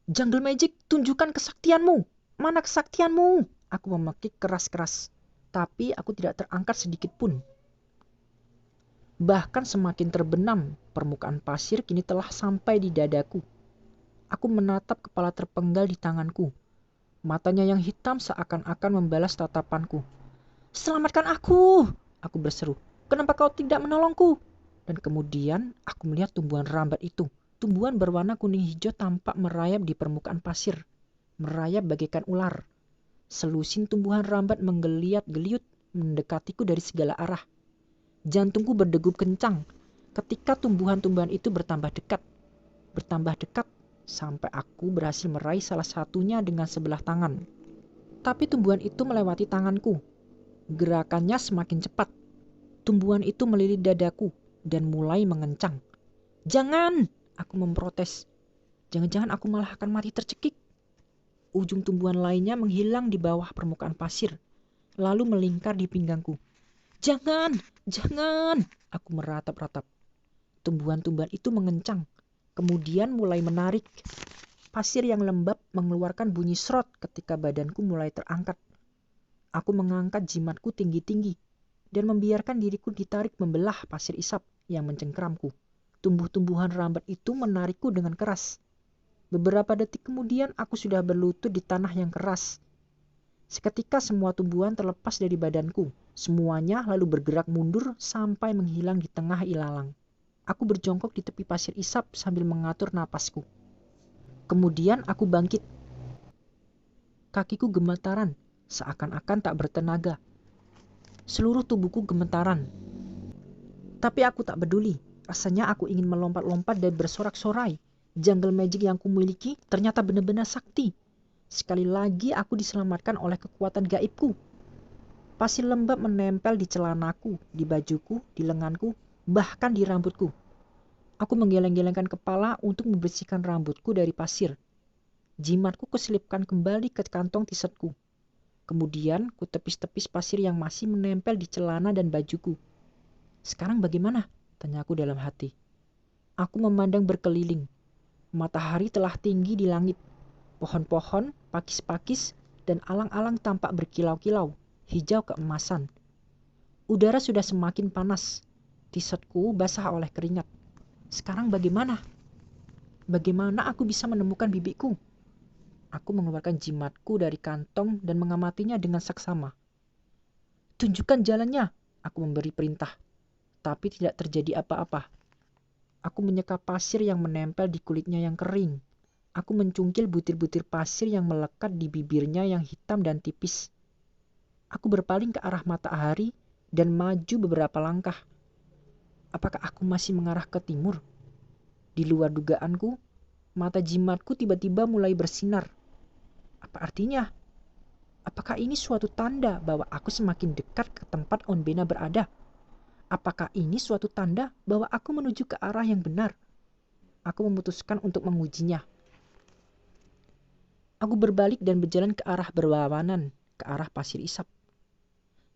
Jungle Magic, tunjukkan kesaktianmu. Mana kesaktianmu? Aku memekik keras-keras, tapi aku tidak terangkat sedikit pun. Bahkan semakin terbenam, permukaan pasir kini telah sampai di dadaku. Aku menatap kepala terpenggal di tanganku. Matanya yang hitam seakan-akan membalas tatapanku. Selamatkan aku! Aku berseru. Kenapa kau tidak menolongku? Dan kemudian aku melihat tumbuhan rambat itu. Tumbuhan berwarna kuning hijau tampak merayap di permukaan pasir. Merayap bagaikan ular. Selusin tumbuhan rambat menggeliat-geliut mendekatiku dari segala arah. Jantungku berdegup kencang ketika tumbuhan-tumbuhan itu bertambah dekat. Bertambah dekat sampai aku berhasil meraih salah satunya dengan sebelah tangan. Tapi tumbuhan itu melewati tanganku. Gerakannya semakin cepat. Tumbuhan itu melilit dadaku dan mulai mengencang. Jangan! Aku memprotes. Jangan-jangan aku malah akan mati tercekik. Ujung tumbuhan lainnya menghilang di bawah permukaan pasir, lalu melingkar di pinggangku. Jangan! Jangan! Aku meratap-ratap. Tumbuhan-tumbuhan itu mengencang, kemudian mulai menarik. Pasir yang lembab mengeluarkan bunyi srot ketika badanku mulai terangkat. Aku mengangkat jimatku tinggi-tinggi dan membiarkan diriku ditarik membelah pasir isap yang mencengkeramku. Tumbuh-tumbuhan rambat itu menarikku dengan keras. Beberapa detik kemudian aku sudah berlutut di tanah yang keras. Seketika semua tumbuhan terlepas dari badanku. Semuanya lalu bergerak mundur sampai menghilang di tengah ilalang. Aku berjongkok di tepi pasir isap sambil mengatur napasku. Kemudian aku bangkit. Kakiku gemetaran, seakan-akan tak bertenaga. Seluruh tubuhku gemetaran. Tapi aku tak peduli. Rasanya aku ingin melompat-lompat dan bersorak-sorai. Jungle Magic yang kumiliki ternyata benar-benar sakti. Sekali lagi aku diselamatkan oleh kekuatan gaibku. Pasir lembab menempel di celanaku, di bajuku, di lenganku, bahkan di rambutku. Aku menggeleng-gelengkan kepala untuk membersihkan rambutku dari pasir. Jimatku kuselipkan kembali ke kantong t-shirtku. Kemudian kutepis-tepis pasir yang masih menempel di celana dan bajuku. Sekarang bagaimana? Tanyaku dalam hati. Aku memandang berkeliling. Matahari telah tinggi di langit. Pohon-pohon, pakis-pakis, dan alang-alang tampak berkilau-kilau, hijau keemasan. Udara sudah semakin panas. T-shirtku basah oleh keringat. Sekarang bagaimana? Bagaimana aku bisa menemukan bibiku? Aku mengeluarkan jimatku dari kantong dan mengamatinya dengan saksama. Tunjukkan jalannya, aku memberi perintah. Tapi tidak terjadi apa-apa. Aku menyeka pasir yang menempel di kulitnya yang kering. Aku mencungkil butir-butir pasir yang melekat di bibirnya yang hitam dan tipis. Aku berpaling ke arah matahari dan maju beberapa langkah. Apakah aku masih mengarah ke timur? Di luar dugaanku, mata jimatku tiba-tiba mulai bersinar. Apa artinya? Apakah ini suatu tanda bahwa aku semakin dekat ke tempat Onbena berada? Apakah ini suatu tanda bahwa aku menuju ke arah yang benar? Aku memutuskan untuk mengujinya. Aku berbalik dan berjalan ke arah berlawanan, ke arah pasir isap.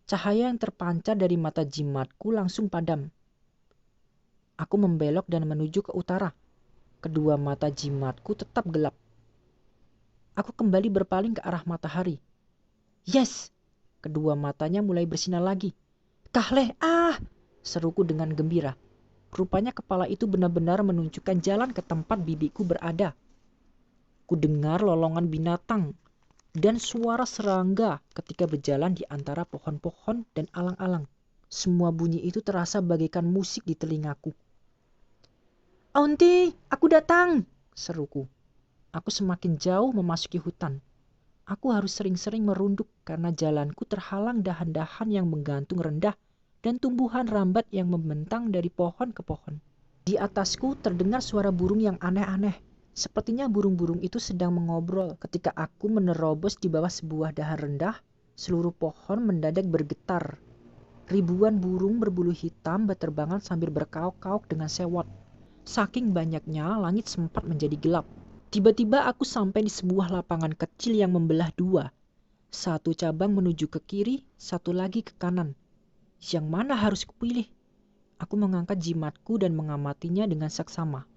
Cahaya yang terpancar dari mata jimatku langsung padam. Aku membelok dan menuju ke utara. Kedua mata jimatku tetap gelap. Aku kembali berpaling ke arah matahari. Yes! Kedua matanya mulai bersinar lagi. Kahleh, seruku dengan gembira. Rupanya kepala itu benar-benar menunjukkan jalan ke tempat bibiku berada. Ku dengar lolongan binatang dan suara serangga ketika berjalan di antara pohon-pohon dan alang-alang. Semua bunyi itu terasa bagaikan musik di telingaku. Aunty, aku datang, seruku. Aku semakin jauh memasuki hutan. Aku harus sering-sering merunduk karena jalanku terhalang dahan-dahan yang menggantung rendah dan tumbuhan rambat yang membentang dari pohon ke pohon. Di atasku terdengar suara burung yang aneh-aneh. Sepertinya burung-burung itu sedang mengobrol. Ketika aku menerobos di bawah sebuah dahan rendah, seluruh pohon mendadak bergetar. Ribuan burung berbulu hitam berterbangan sambil berkaok-kaok dengan sewot. Saking banyaknya, langit sempat menjadi gelap. Tiba-tiba aku sampai di sebuah lapangan kecil yang membelah dua. Satu cabang menuju ke kiri, satu lagi ke kanan. Yang mana harus kupilih? Aku mengangkat jimatku dan mengamatinya dengan saksama.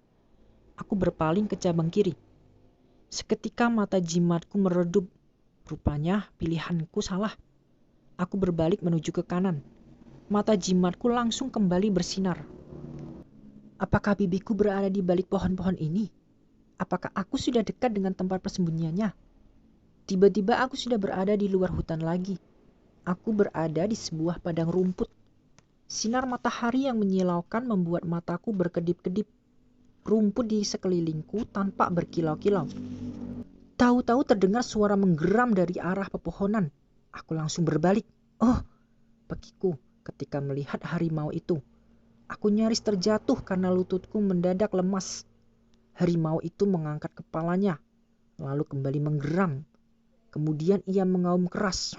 Aku berpaling ke cabang kiri. Seketika mata jimatku meredup. Rupanya pilihanku salah. Aku berbalik menuju ke kanan. Mata jimatku langsung kembali bersinar. Apakah bibiku berada di balik pohon-pohon ini? Apakah aku sudah dekat dengan tempat persembunyiannya? Tiba-tiba aku sudah berada di luar hutan lagi. Aku berada di sebuah padang rumput. Sinar matahari yang menyilaukan membuat mataku berkedip-kedip. Rumput di sekelilingku tampak berkilau-kilau. Tahu-tahu terdengar suara menggeram dari arah pepohonan. Aku langsung berbalik. Oh, pekiku ketika melihat harimau itu. Aku nyaris terjatuh karena lututku mendadak lemas. Harimau itu mengangkat kepalanya, lalu kembali menggeram. Kemudian ia mengaum keras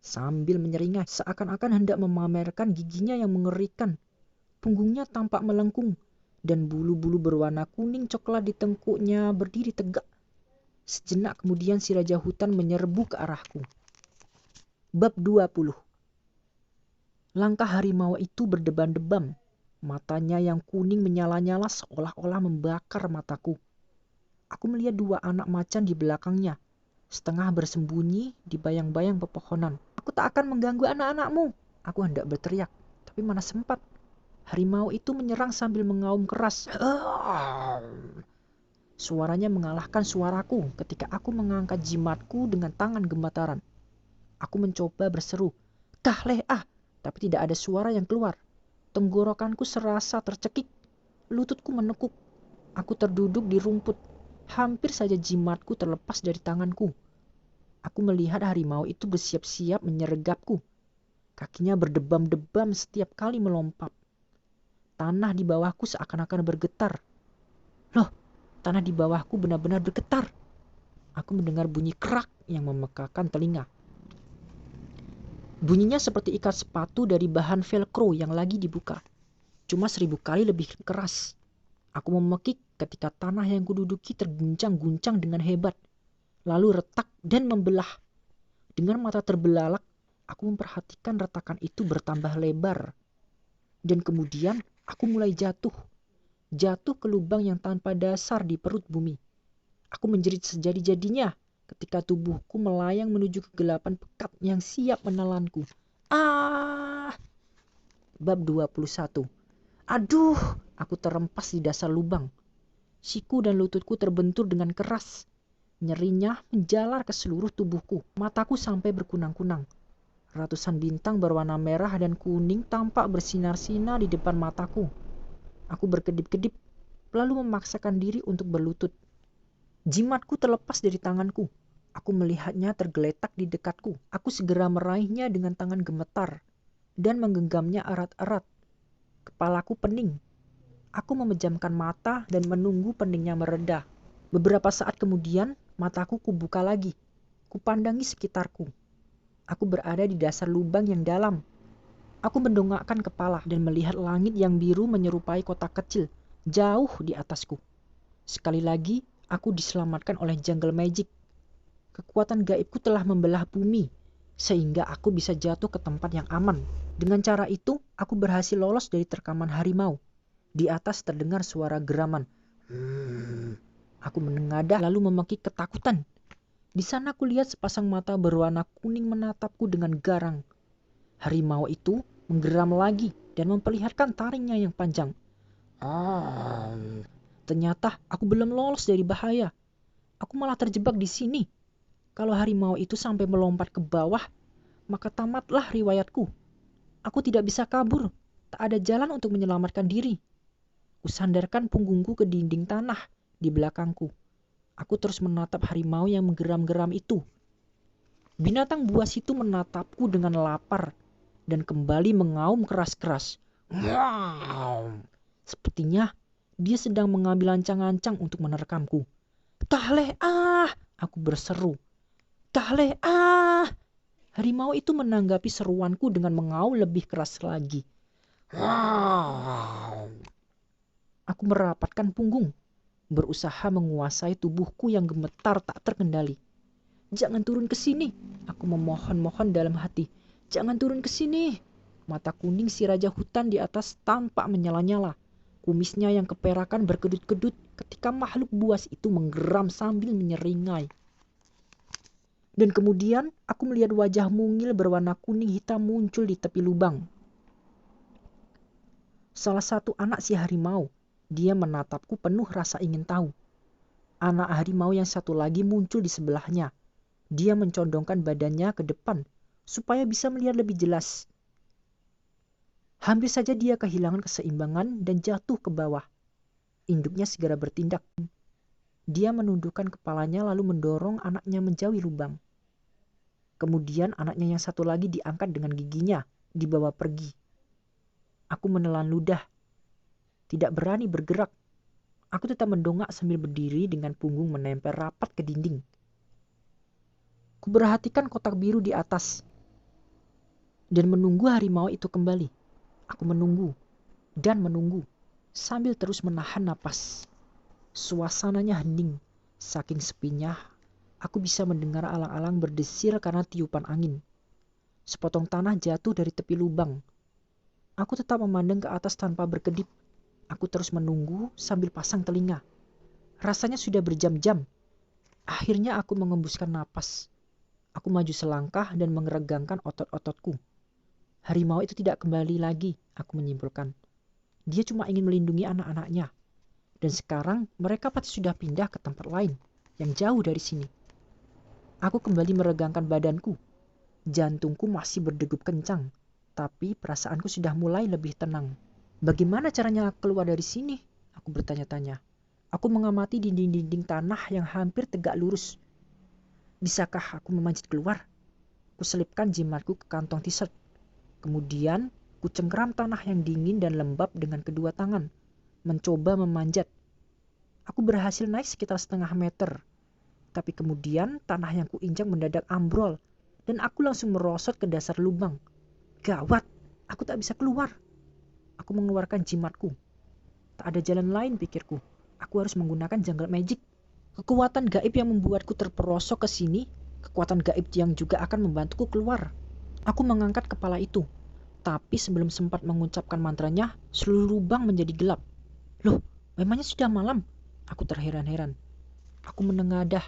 sambil menyeringai seakan-akan hendak memamerkan giginya yang mengerikan. Punggungnya tampak melengkung dan bulu-bulu berwarna kuning coklat di tengkuknya berdiri tegak. Sejenak kemudian si raja hutan menyerbu ke arahku. Bab 20. Langkah harimau itu berdebar-debar. Matanya yang kuning menyala-nyala seolah-olah membakar mataku. Aku melihat dua anak macan di belakangnya, setengah bersembunyi di bayang-bayang pepohonan. Aku tak akan mengganggu anak-anakmu. Aku hendak berteriak, tapi mana sempat. Harimau itu menyerang sambil mengaum keras. Suaranya mengalahkan suaraku ketika aku mengangkat jimatku dengan tangan gemetaran. Aku mencoba berseru, "Kahleh ah!" Tapi tidak ada suara yang keluar. Tenggorokanku serasa tercekik. Lututku menekuk. Aku terduduk di rumput. Hampir saja jimatku terlepas dari tanganku. Aku melihat harimau itu bersiap-siap menyergapku. Kakinya berdebam-debam setiap kali melompat. Tanah di bawahku seakan-akan bergetar. Loh, tanah di bawahku benar-benar bergetar. Aku mendengar bunyi kerak yang memekakan telinga. Bunyinya seperti ikat sepatu dari bahan velcro yang lagi dibuka. Cuma 1000 kali lebih keras. Aku memekik ketika tanah yang kududuki terguncang-guncang dengan hebat. Lalu retak dan membelah. Dengan mata terbelalak, aku memperhatikan retakan itu bertambah lebar. Dan kemudian aku mulai jatuh. Jatuh ke lubang yang tanpa dasar di perut bumi. Aku menjerit sejadi-jadinya ketika tubuhku melayang menuju kegelapan pekat yang siap menelanku. Ah! Bab 21. Aduh, aku terempas di dasar lubang. Siku dan lututku terbentur dengan keras. Nyerinya menjalar ke seluruh tubuhku. Mataku sampai berkunang-kunang. Ratusan bintang berwarna merah dan kuning tampak bersinar-sinar di depan mataku. Aku berkedip-kedip, lalu memaksakan diri untuk berlutut. Jimatku terlepas dari tanganku. Aku melihatnya tergeletak di dekatku. Aku segera meraihnya dengan tangan gemetar dan menggenggamnya erat-erat. Kepalaku pening. Aku memejamkan mata dan menunggu peningnya mereda. Beberapa saat kemudian, mataku kubuka lagi. Kupandangi sekitarku. Aku berada di dasar lubang yang dalam. Aku mendongakkan kepala dan melihat langit yang biru menyerupai kota kecil jauh di atasku. Sekali lagi, aku diselamatkan oleh jungle magic. Kekuatan gaibku telah membelah bumi, sehingga aku bisa jatuh ke tempat yang aman. Dengan cara itu, aku berhasil lolos dari terkaman harimau. Di atas terdengar suara geraman. Aku menengadah lalu memekik ketakutan. Di sana aku lihat sepasang mata berwarna kuning menatapku dengan garang. Harimau itu menggeram lagi dan memperlihatkan taringnya yang panjang. Ternyata aku belum lolos dari bahaya. Aku malah terjebak di sini. Kalau harimau itu sampai melompat ke bawah, maka tamatlah riwayatku. Aku tidak bisa kabur. Tak ada jalan untuk menyelamatkan diri. Kusandarkan punggungku ke dinding tanah di belakangku. Aku terus menatap harimau yang menggeram-geram itu. Binatang buas itu menatapku dengan lapar dan kembali mengaum keras-keras. Sepertinya dia sedang mengambil ancang-ancang untuk menerkamku. "Kahleh ah!" aku berseru. "Kahleh ah!" Harimau itu menanggapi seruanku dengan mengaum lebih keras lagi. Aku merapatkan punggung, berusaha menguasai tubuhku yang gemetar tak terkendali. Jangan turun ke sini, aku memohon-mohon dalam hati. Jangan turun ke sini. Mata kuning si raja hutan di atas tampak menyala-nyala. Kumisnya yang keperakan berkedut-kedut ketika makhluk buas itu menggeram sambil menyeringai. Dan kemudian aku melihat wajah mungil berwarna kuning hitam muncul di tepi lubang. Salah satu anak si harimau. Dia menatapku penuh rasa ingin tahu. Anak harimau yang satu lagi muncul di sebelahnya. Dia mencondongkan badannya ke depan supaya bisa melihat lebih jelas. Hampir saja dia kehilangan keseimbangan dan jatuh ke bawah. Induknya segera bertindak. Dia menundukkan kepalanya lalu mendorong anaknya menjauhi lubang. Kemudian anaknya yang satu lagi diangkat dengan giginya, dibawa pergi. Aku menelan ludah. Tidak berani bergerak. Aku tetap mendongak sambil berdiri dengan punggung menempel rapat ke dinding. Kuperhatikan kotak biru di atas dan menunggu harimau itu kembali. Aku menunggu dan menunggu sambil terus menahan napas. Suasananya hening. Saking sepinya, aku bisa mendengar alang-alang berdesir karena tiupan angin. Sepotong tanah jatuh dari tepi lubang. Aku tetap memandang ke atas tanpa berkedip. Aku terus menunggu sambil pasang telinga. Rasanya sudah berjam-jam. Akhirnya aku mengembuskan napas. Aku maju selangkah dan mengeregangkan otot-ototku. Harimau itu tidak kembali lagi, aku menyimpulkan. Dia cuma ingin melindungi anak-anaknya. Dan sekarang mereka pasti sudah pindah ke tempat lain yang jauh dari sini. Aku kembali meregangkan badanku. Jantungku masih berdegup kencang, tapi perasaanku sudah mulai lebih tenang. Bagaimana caranya keluar dari sini? Aku bertanya-tanya. Aku mengamati dinding-dinding tanah yang hampir tegak lurus. Bisakah aku memanjat keluar? Kuselipkan jimatku ke kantong t-shirt. Kemudian kucengkeram tanah yang dingin dan lembab dengan kedua tangan, mencoba memanjat. Aku berhasil naik sekitar setengah meter. Tapi kemudian tanah yang kuinjak mendadak ambrol dan aku langsung merosot ke dasar lubang. Gawat, aku tak bisa keluar. Aku mengeluarkan jimatku. Tak ada jalan lain, pikirku. Aku harus menggunakan jungle magic. Kekuatan gaib yang membuatku terperosok ke sini, kekuatan gaib yang juga akan membantuku keluar. Aku mengangkat kepala itu, tapi sebelum sempat mengucapkan mantranya, seluruh lubang menjadi gelap. Loh, memangnya sudah malam? Aku terheran-heran. Aku menengadah.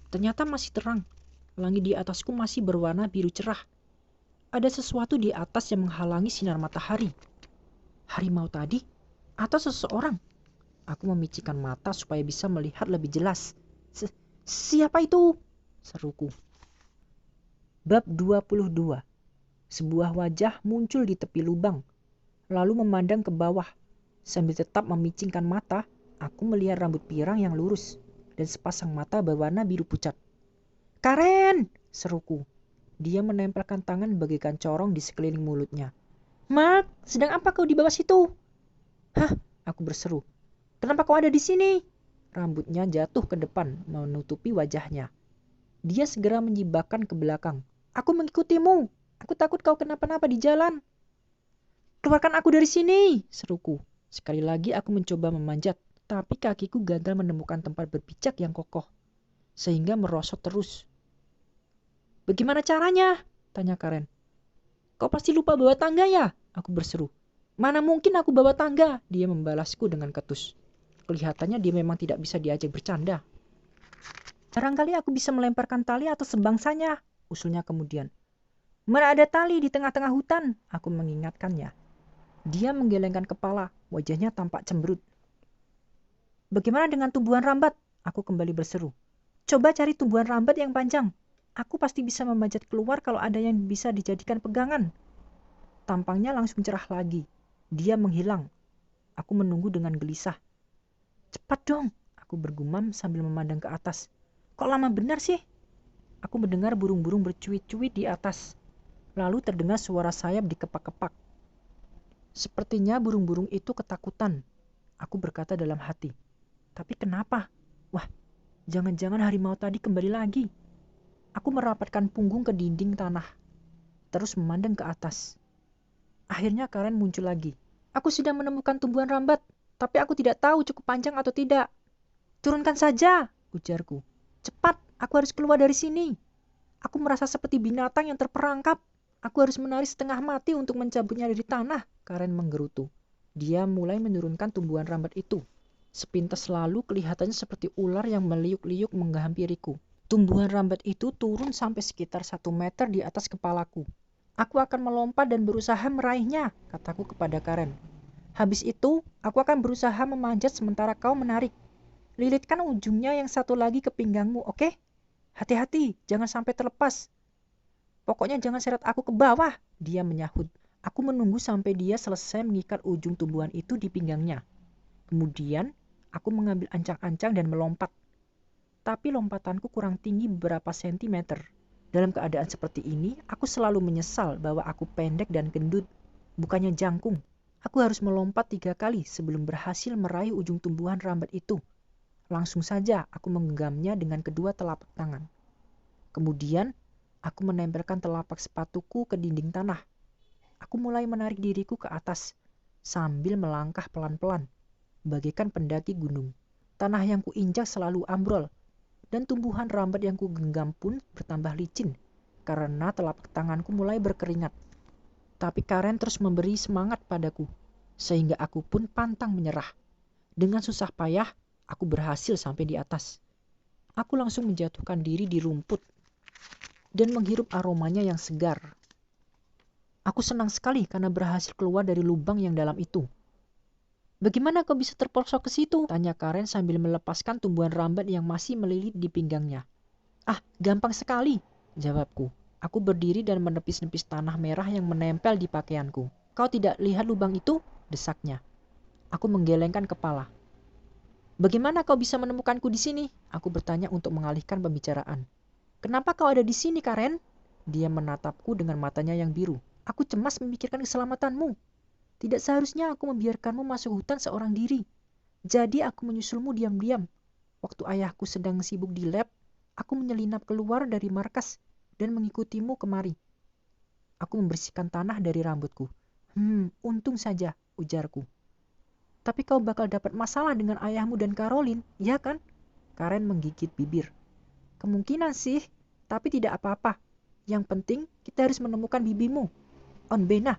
Ternyata masih terang. Langit di atasku masih berwarna biru cerah. Ada sesuatu di atas yang menghalangi sinar matahari. Harimau tadi? Atau seseorang? Aku memicikkan mata supaya bisa melihat lebih jelas. Siapa itu? Seruku. Bab 22. Sebuah wajah muncul di tepi lubang, lalu memandang ke bawah. Sambil tetap memicingkan mata, aku melihat rambut pirang yang lurus dan sepasang mata berwarna biru pucat. Karen! Seruku. Dia menempelkan tangan bagaikan corong di sekeliling mulutnya. Mark, sedang apa kau di bawah situ? Hah? Aku berseru. Kenapa kau ada di sini? Rambutnya jatuh ke depan, menutupi wajahnya. Dia segera menyibakkan ke belakang. Aku mengikutimu. Aku takut kau kenapa-napa di jalan. Keluarkan aku dari sini, seruku. Sekali lagi aku mencoba memanjat, tapi kakiku gagal menemukan tempat berpijak yang kokoh, sehingga merosot terus. Bagaimana caranya? Tanya Karen. Kau pasti lupa bawa tangga ya? Aku berseru. Mana mungkin aku bawa tangga? Dia membalasku dengan ketus. Kelihatannya dia memang tidak bisa diajak bercanda. Barangkali aku bisa melemparkan tali atau sebangsanya, usulnya kemudian. Mana ada tali di tengah-tengah hutan? Aku mengingatkannya. Dia menggelengkan kepala, wajahnya tampak cemberut. Bagaimana dengan tumbuhan rambat? Aku kembali berseru. Coba cari tumbuhan rambat yang panjang. Aku pasti bisa memanjat keluar kalau ada yang bisa dijadikan pegangan. Tampangnya langsung cerah lagi. Dia menghilang. Aku menunggu dengan gelisah. Cepat dong, aku bergumam sambil memandang ke atas. Kok lama benar sih? Aku mendengar burung-burung bercuit-cuit di atas. Lalu terdengar suara sayap dikepak-kepak. Sepertinya burung-burung itu ketakutan. Aku berkata dalam hati. Tapi kenapa? Wah, jangan-jangan harimau tadi kembali lagi. Aku merapatkan punggung ke dinding tanah. Terus memandang ke atas. Akhirnya Karen muncul lagi. Aku sudah menemukan tumbuhan rambat. Tapi aku tidak tahu cukup panjang atau tidak. Turunkan saja, ujarku. Cepat, aku harus keluar dari sini. Aku merasa seperti binatang yang terperangkap. Aku harus menari setengah mati untuk mencabutnya dari tanah, Karen menggerutu. Dia mulai menurunkan tumbuhan rambat itu. Sepintas lalu kelihatannya seperti ular yang meliuk-liuk menghampiriku. Tumbuhan rambat itu turun sampai sekitar 1 meter di atas kepalaku. Aku akan melompat dan berusaha meraihnya, kataku kepada Karen. Habis itu, aku akan berusaha memanjat sementara kau menarik. Lilitkan ujungnya yang satu lagi ke pinggangmu, oke? Hati-hati, jangan sampai terlepas. Pokoknya jangan seret aku ke bawah, dia menyahut. Aku menunggu sampai dia selesai mengikat ujung tumbuhan itu di pinggangnya. Kemudian, aku mengambil ancang-ancang dan melompat. Tapi lompatanku kurang tinggi beberapa sentimeter. Dalam keadaan seperti ini, aku selalu menyesal bahwa aku pendek dan gendut, bukannya jangkung. Aku harus melompat 3 kali sebelum berhasil meraih ujung tumbuhan rambat itu. Langsung saja aku menggenggamnya dengan kedua telapak tangan. Kemudian, aku menempelkan telapak sepatuku ke dinding tanah. Aku mulai menarik diriku ke atas, sambil melangkah pelan-pelan, bagaikan pendaki gunung. Tanah yang kuinjak selalu ambrol, dan tumbuhan rambat yang kugenggam pun bertambah licin, karena telapak tanganku mulai berkeringat. Tapi Karen terus memberi semangat padaku, sehingga aku pun pantang menyerah. Dengan susah payah, aku berhasil sampai di atas. Aku langsung menjatuhkan diri di rumput dan menghirup aromanya yang segar. Aku senang sekali karena berhasil keluar dari lubang yang dalam itu. Bagaimana kau bisa terperosok ke situ? Tanya Karen sambil melepaskan tumbuhan rambat yang masih melilit di pinggangnya. Ah, gampang sekali, jawabku. Aku berdiri dan menepis-nepis tanah merah yang menempel di pakaianku. Kau tidak lihat lubang itu? Desaknya. Aku menggelengkan kepala. Bagaimana kau bisa menemukanku di sini? Aku bertanya untuk mengalihkan pembicaraan. Kenapa kau ada di sini, Karen? Dia menatapku dengan matanya yang biru. Aku cemas memikirkan keselamatanmu. Tidak seharusnya aku membiarkanmu masuk hutan seorang diri. Jadi aku menyusulmu diam-diam. Waktu ayahku sedang sibuk di lab, aku menyelinap keluar dari markas dan mengikutimu kemari. Aku membersihkan tanah dari rambutku. Untung saja, ujarku. Tapi kau bakal dapat masalah dengan ayahmu dan Caroline, ya kan? Karen menggigit bibir. Kemungkinan sih, tapi tidak apa-apa. Yang penting kita harus menemukan bibimu. On Bena.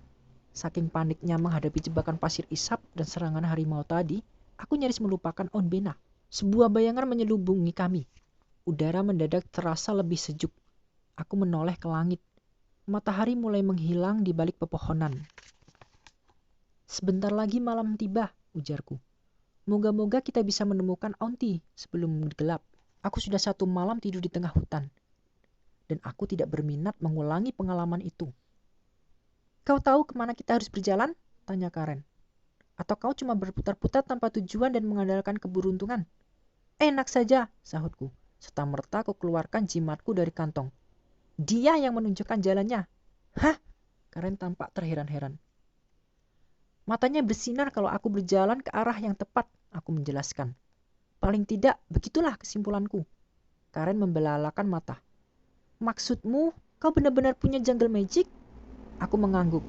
Saking paniknya menghadapi jebakan pasir isap dan serangan harimau tadi, aku nyaris melupakan On Bena. Sebuah bayangan menyelubungi kami. Udara mendadak terasa lebih sejuk. Aku menoleh ke langit. Matahari mulai menghilang di balik pepohonan. Sebentar lagi malam tiba, ujarku. Moga-moga kita bisa menemukan Auntie sebelum gelap. Aku sudah 1 malam tidur di tengah hutan. Dan aku tidak berminat mengulangi pengalaman itu. Kau tahu kemana kita harus berjalan? Tanya Karen. Atau kau cuma berputar-putar tanpa tujuan dan mengandalkan keberuntungan? Enak saja, sahutku. Serta-merta aku keluarkan jimatku dari kantong. Dia yang menunjukkan jalannya. Hah? Karen tampak terheran-heran. Matanya bersinar kalau aku berjalan ke arah yang tepat, aku menjelaskan. Paling tidak, begitulah kesimpulanku. Karen membelalakan mata. Maksudmu, kau benar-benar punya jungle magic? Aku mengangguk.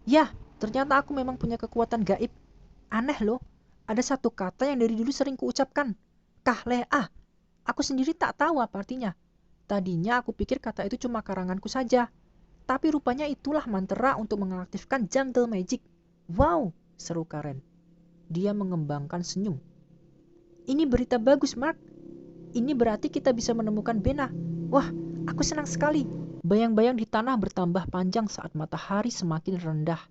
Ya, ternyata aku memang punya kekuatan gaib. Aneh loh, ada satu kata yang dari dulu sering kuucapkan. Kahlea. Aku sendiri tak tahu apa artinya. Tadinya aku pikir kata itu cuma karanganku saja. Tapi rupanya itulah mantra untuk mengaktifkan jungle magic. Wow, seru Karen. Dia mengembangkan senyum. Ini berita bagus, Mark. Ini berarti kita bisa menemukan Bena. Wah, aku senang sekali. Bayang-bayang di tanah bertambah panjang saat matahari semakin rendah.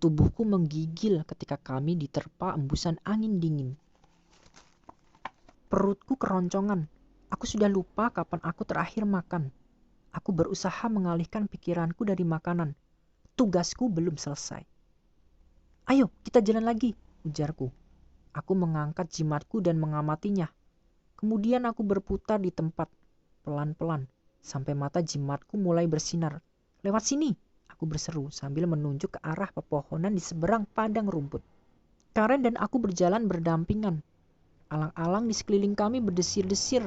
Tubuhku menggigil ketika kami diterpa embusan angin dingin. Perutku keroncongan. Aku sudah lupa kapan aku terakhir makan. Aku berusaha mengalihkan pikiranku dari makanan. Tugasku belum selesai. Ayo, kita jalan lagi, ujarku. Aku mengangkat jimatku dan mengamatinya. Kemudian aku berputar di tempat, pelan-pelan, sampai mata jimatku mulai bersinar. Lewat sini, aku berseru sambil menunjuk ke arah pepohonan di seberang padang rumput. Karen dan aku berjalan berdampingan. Alang-alang di sekeliling kami berdesir-desir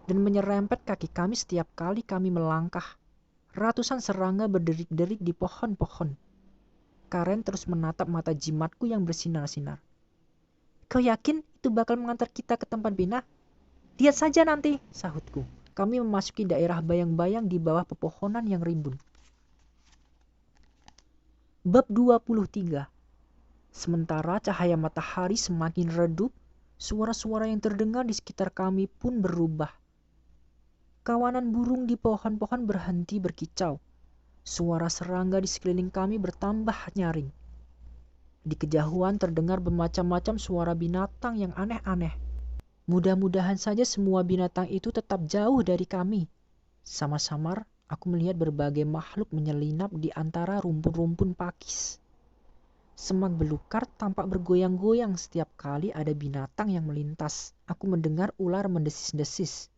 dan menyerempet kaki kami setiap kali kami melangkah. Ratusan serangga berderik-derik di pohon-pohon. Karen terus menatap mata jimatku yang bersinar-sinar. Kau yakin itu bakal mengantar kita ke tempat Bena? Lihat saja nanti, sahutku. Kami memasuki daerah bayang-bayang di bawah pepohonan yang rimbun. Bab 23. Sementara cahaya matahari semakin redup, suara-suara yang terdengar di sekitar kami pun berubah. Kawanan burung di pohon-pohon berhenti berkicau. Suara serangga di sekeliling kami bertambah nyaring. Di kejauhan terdengar bermacam-macam suara binatang yang aneh-aneh. Mudah-mudahan saja semua binatang itu tetap jauh dari kami. Samar-samar aku melihat berbagai makhluk menyelinap di antara rumpun-rumpun pakis. Semak belukar tampak bergoyang-goyang setiap kali ada binatang yang melintas. Aku mendengar ular mendesis-desis.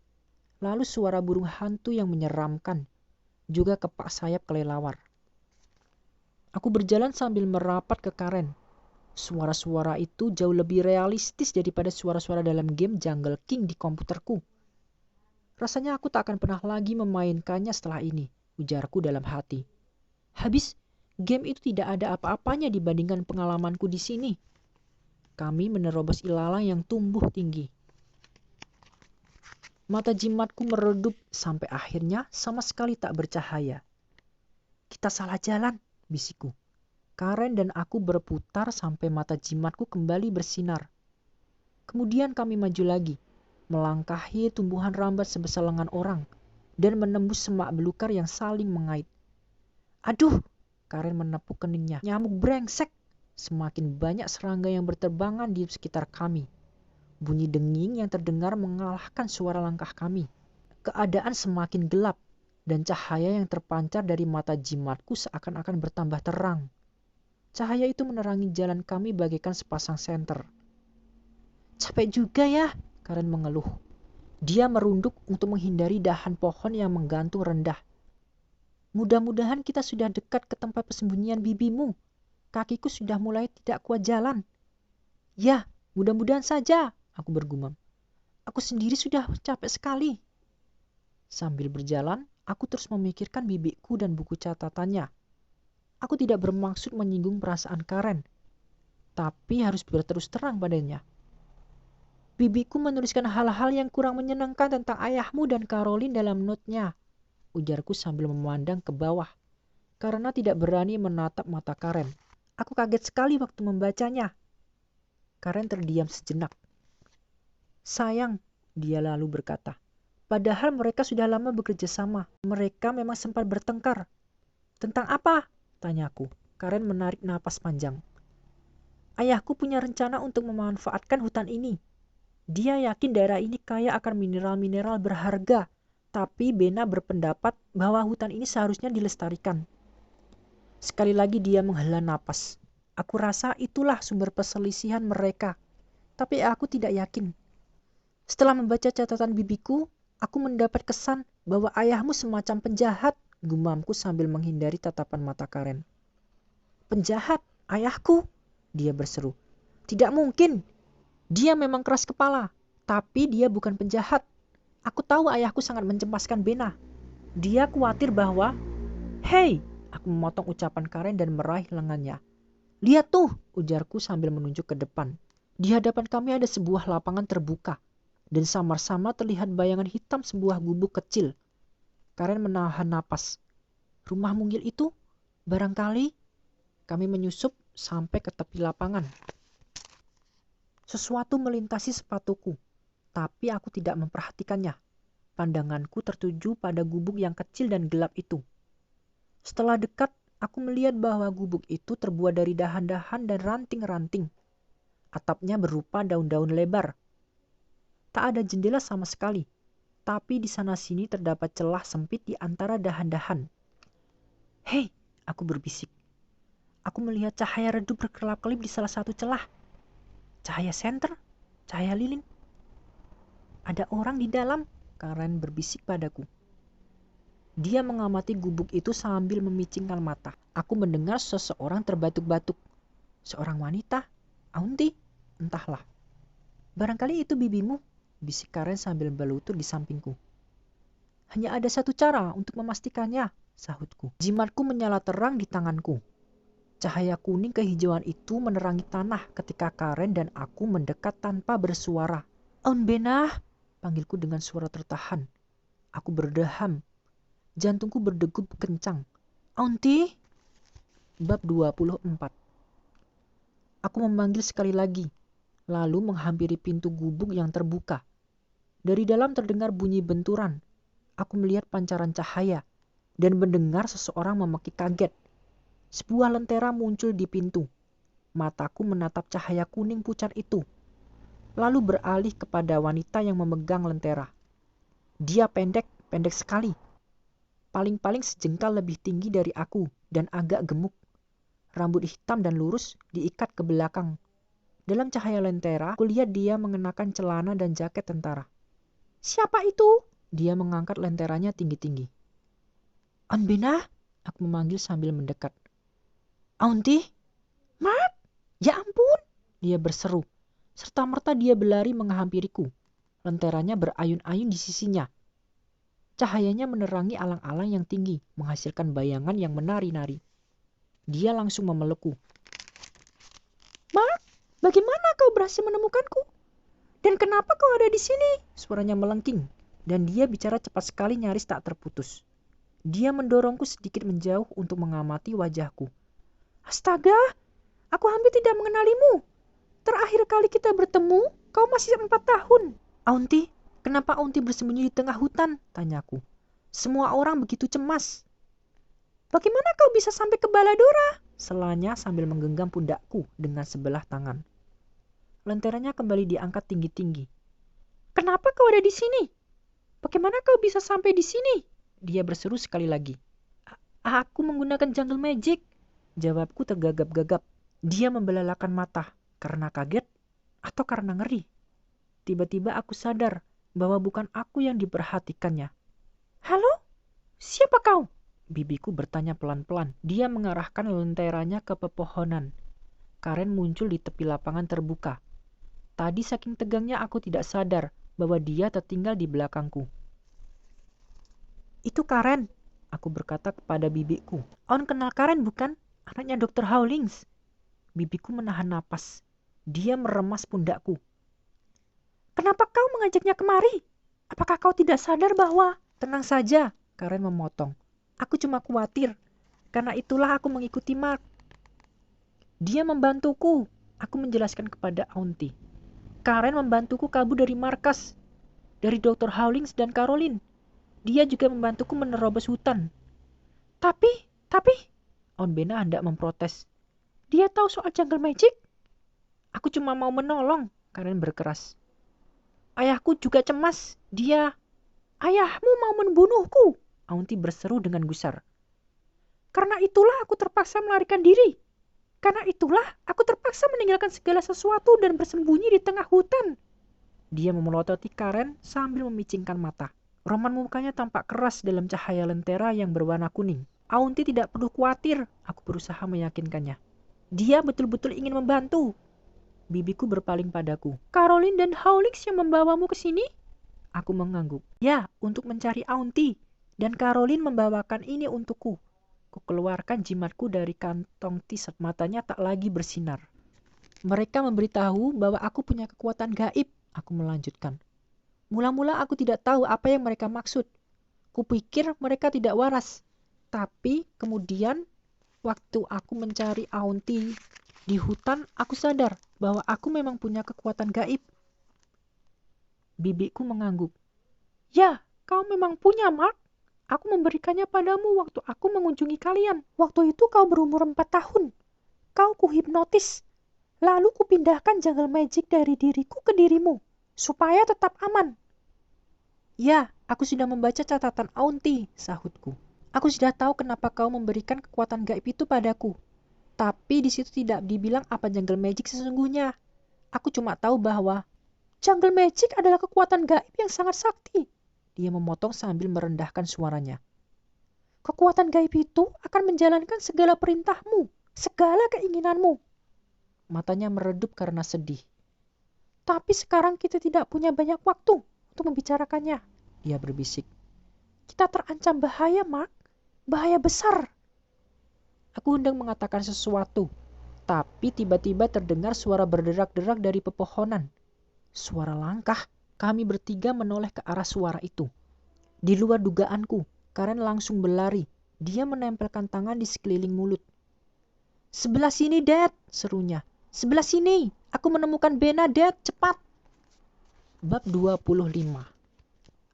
Lalu suara burung hantu yang menyeramkan. Juga kepak sayap kelelawar. Aku berjalan sambil merapat ke Karen. Suara-suara itu jauh lebih realistis daripada suara-suara dalam game Jungle King di komputerku. Rasanya aku tak akan pernah lagi memainkannya setelah ini, ujarku dalam hati. Habis, game itu tidak ada apa-apanya dibandingkan pengalamanku di sini. Kami menerobos ilalang yang tumbuh tinggi. Mata jimatku meredup sampai akhirnya sama sekali tak bercahaya. Kita salah jalan, bisikku. Karen dan aku berputar sampai mata jimatku kembali bersinar. Kemudian kami maju lagi, melangkahi tumbuhan rambat sebesar lengan orang, dan menembus semak belukar yang saling mengait. Aduh, Karen menepuk keningnya. Nyamuk brengsek. Semakin banyak serangga yang berterbangan di sekitar kami. Bunyi denging yang terdengar mengalahkan suara langkah kami. Keadaan semakin gelap, dan cahaya yang terpancar dari mata jimatku seakan-akan bertambah terang. Cahaya itu menerangi jalan kami bagaikan sepasang senter. Capek juga ya, Karen mengeluh. Dia merunduk untuk menghindari dahan pohon yang menggantung rendah. Mudah-mudahan kita sudah dekat ke tempat persembunyian bibimu. Kakiku sudah mulai tidak kuat jalan. Ya, mudah-mudahan saja, aku bergumam. Aku sendiri sudah capek sekali. Sambil berjalan, aku terus memikirkan bibiku dan buku catatannya. Aku tidak bermaksud menyinggung perasaan Karen, tapi harus berterus terang padanya. Bibiku menuliskan hal-hal yang kurang menyenangkan tentang ayahmu dan Caroline dalam notenya, ujarku sambil memandang ke bawah, karena tidak berani menatap mata Karen. Aku kaget sekali waktu membacanya. Karen terdiam sejenak. Sayang, dia lalu berkata, padahal mereka sudah lama bekerja sama. Mereka memang sempat bertengkar. Tentang apa? Tanyaku. Karen menarik napas panjang. Ayahku punya rencana untuk memanfaatkan hutan ini. Dia yakin daerah ini kaya akan mineral-mineral berharga, tapi Bena berpendapat bahwa hutan ini seharusnya dilestarikan. Sekali lagi dia menghela napas. Aku rasa itulah sumber perselisihan mereka, tapi aku tidak yakin. Setelah membaca catatan bibiku, aku mendapat kesan bahwa ayahmu semacam penjahat, gumamku sambil menghindari tatapan mata Karen. Penjahat? Ayahku? Dia berseru. Tidak mungkin. Dia memang keras kepala, tapi dia bukan penjahat. Aku tahu ayahku sangat mencemaskan Bena. Dia khawatir bahwa... Hei! Aku memotong ucapan Karen dan meraih lengannya. Lihat tuh, ujarku sambil menunjuk ke depan. Di hadapan kami ada sebuah lapangan terbuka, dan samar-samar terlihat bayangan hitam sebuah gubuk kecil. Karen menahan napas. Rumah mungil itu? Barangkali. Kami menyusup sampai ke tepi lapangan. Sesuatu melintasi sepatuku, tapi aku tidak memperhatikannya. Pandanganku tertuju pada gubuk yang kecil dan gelap itu. Setelah dekat, aku melihat bahwa gubuk itu terbuat dari dahan-dahan dan ranting-ranting. Atapnya berupa daun-daun lebar. Tak ada jendela sama sekali, tapi di sana-sini terdapat celah sempit di antara dahan-dahan. Hei, aku berbisik. Aku melihat cahaya redup berkelap-kelip di salah satu celah. Cahaya senter? Cahaya lilin? Ada orang di dalam, Karen berbisik padaku. Dia mengamati gubuk itu sambil memicingkan mata. Aku mendengar seseorang terbatuk-batuk. Seorang wanita? Aunty? Entahlah. Barangkali itu bibimu, bisik Karen sambil berlutut di sampingku. Hanya ada satu cara untuk memastikannya, sahutku. Jimatku menyala terang di tanganku. Cahaya kuning kehijauan itu menerangi tanah ketika Karen dan aku mendekat tanpa bersuara. "Aun Benah," panggilku dengan suara tertahan. Aku berdeham. Jantungku berdegup kencang. "Auntie?" Bab 24. Aku memanggil sekali lagi, lalu menghampiri pintu gubuk yang terbuka. Dari dalam terdengar bunyi benturan. Aku melihat pancaran cahaya dan mendengar seseorang memekik kaget. Sebuah lentera muncul di pintu. Mataku menatap cahaya kuning pucat itu, lalu beralih kepada wanita yang memegang lentera. Dia pendek sekali. Paling-paling sejengkal lebih tinggi dari aku dan agak gemuk. Rambut hitam dan lurus diikat ke belakang. Dalam cahaya lentera, aku lihat dia mengenakan celana dan jaket tentara. "Siapa itu?" Dia mengangkat lenteranya tinggi-tinggi. "Aun Benah," aku memanggil sambil mendekat. "Auntie?" "Mark, ya ampun!" dia berseru. Serta-merta dia berlari menghampiriku. Lenteranya berayun-ayun di sisinya. Cahayanya menerangi alang-alang yang tinggi, menghasilkan bayangan yang menari-nari. Dia langsung memelukku. "Mark, bagaimana kau berhasil menemukanku? Dan kenapa kau ada di sini?" Suaranya melengking, dan dia bicara cepat sekali nyaris tak terputus. Dia mendorongku sedikit menjauh untuk mengamati wajahku. "Astaga, aku hampir tidak mengenalimu. Terakhir kali kita bertemu, kau masih 4 tahun. Auntie, kenapa Auntie bersembunyi di tengah hutan?" tanyaku. "Semua orang begitu cemas." "Bagaimana kau bisa sampai ke Baladora?" selanya sambil menggenggam pundakku dengan sebelah tangan. Lenteranya kembali diangkat tinggi-tinggi. "Kenapa kau ada di sini? Bagaimana kau bisa sampai di sini?" dia berseru sekali lagi. "Aku menggunakan jungle magic," jawabku tergagap-gagap. Dia membelalakan mata, karena kaget atau karena ngeri. Tiba-tiba aku sadar bahwa bukan aku yang diperhatikannya. "Halo? Siapa kau?" bibiku bertanya pelan-pelan. Dia mengarahkan lenteranya ke pepohonan. Karen muncul di tepi lapangan terbuka. Tadi saking tegangnya aku tidak sadar bahwa dia tertinggal di belakangku. "Itu Karen," aku berkata kepada bibiku. "On kenal Karen bukan? Anaknya Dr. Howlings." Bibiku menahan napas. Dia meremas pundakku. "Kenapa kau mengajaknya kemari? Apakah kau tidak sadar bahwa..." "Tenang saja," Karen memotong. "Aku cuma khawatir. Karena itulah aku mengikuti Mark. Dia membantuku," aku menjelaskan kepada Auntie. "Karen membantuku kabur dari markas, dari Dr. Howlings dan Caroline. Dia juga membantuku menerobos hutan." Tapi, Aun Benah hendak memprotes. "Dia tahu soal jungle magic?" "Aku cuma mau menolong," Karen berkeras. "Ayahku juga cemas. Ayahmu mau membunuhku," Auntie berseru dengan gusar. "Karena itulah aku terpaksa melarikan diri. Karena itulah aku terpaksa meninggalkan segala sesuatu dan bersembunyi di tengah hutan." Dia memelototi Karen sambil memicingkan mata. Roman mukanya tampak keras dalam cahaya lentera yang berwarna kuning. "Auntie tidak perlu khawatir," aku berusaha meyakinkannya. "Dia betul-betul ingin membantu." Bibiku berpaling padaku. "Caroline dan Howlings yang membawamu ke sini?" Aku mengangguk. "Ya, untuk mencari Auntie. Dan Caroline membawakan ini untukku." Kukeluarkan jimatku dari kantong t-shirt. Matanya tak lagi bersinar. "Mereka memberitahu bahwa aku punya kekuatan gaib," aku melanjutkan. "Mula-mula aku tidak tahu apa yang mereka maksud. Kupikir mereka tidak waras. Tapi kemudian waktu aku mencari Auntie di hutan, aku sadar bahwa aku memang punya kekuatan gaib." Bibiku mengangguk. "Ya, kau memang punya, Mark. Aku memberikannya padamu waktu aku mengunjungi kalian. Waktu itu kau berumur 4 tahun. Kau kuhipnotis. Lalu kupindahkan jungle magic dari diriku ke dirimu, supaya tetap aman." "Ya, aku sudah membaca catatan Auntie," sahutku. "Aku sudah tahu kenapa kau memberikan kekuatan gaib itu padaku. Tapi di situ tidak dibilang apa jungle magic sesungguhnya. Aku cuma tahu bahwa..." "Jungle magic adalah kekuatan gaib yang sangat sakti," dia memotong sambil merendahkan suaranya. "Kekuatan gaib itu akan menjalankan segala perintahmu, segala keinginanmu." Matanya meredup karena sedih. "Tapi sekarang kita tidak punya banyak waktu untuk membicarakannya," dia berbisik. "Kita terancam bahaya, Mark. Bahaya besar." Aku hendak mengatakan sesuatu, tapi tiba-tiba terdengar suara berderak-derak dari pepohonan. Suara langkah. Kami bertiga menoleh ke arah suara itu. Di luar dugaanku, Karen langsung berlari. Dia menempelkan tangan di sekeliling mulut. "Sebelah sini, Dad!" serunya. "Sebelah sini! Aku menemukan Bena, Dad! Cepat!" Bab 25.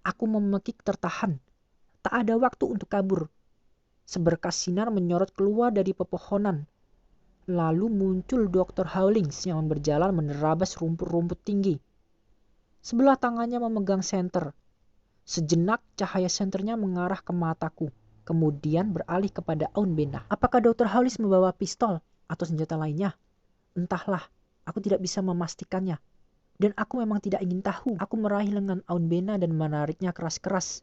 Aku memekik tertahan. Tak ada waktu untuk kabur. Seberkas sinar menyorot keluar dari pepohonan. Lalu muncul Dr. Howlings yang berjalan menerabas rumput-rumput tinggi. Sebelah tangannya memegang senter. Sejenak cahaya senternya mengarah ke mataku, kemudian beralih kepada Aun Bena. Apakah Dr. Howlings membawa pistol atau senjata lainnya? Entahlah, aku tidak bisa memastikannya. Dan aku memang tidak ingin tahu. Aku meraih lengan Aun Bena dan menariknya keras-keras.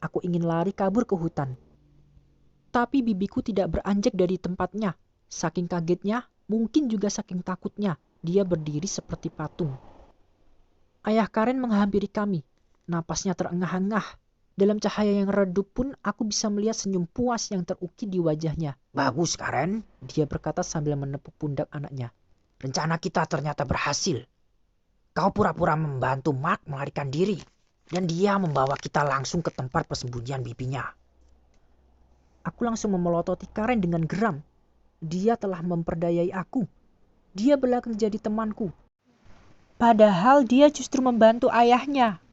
Aku ingin lari kabur ke hutan. Tapi bibiku tidak beranjak dari tempatnya. Saking kagetnya, mungkin juga saking takutnya, dia berdiri seperti patung. Ayah Karen menghampiri kami. Napasnya terengah-engah. Dalam cahaya yang redup pun aku bisa melihat senyum puas yang terukir di wajahnya. "Bagus, Karen," dia berkata sambil menepuk pundak anaknya. "Rencana kita ternyata berhasil. Kau pura-pura membantu Mark melarikan diri, dan dia membawa kita langsung ke tempat persembunyian bibinya." Aku langsung memelototi Karen dengan geram. Dia telah memperdayai aku. Dia berlakon jadi temanku. Padahal dia justru membantu ayahnya.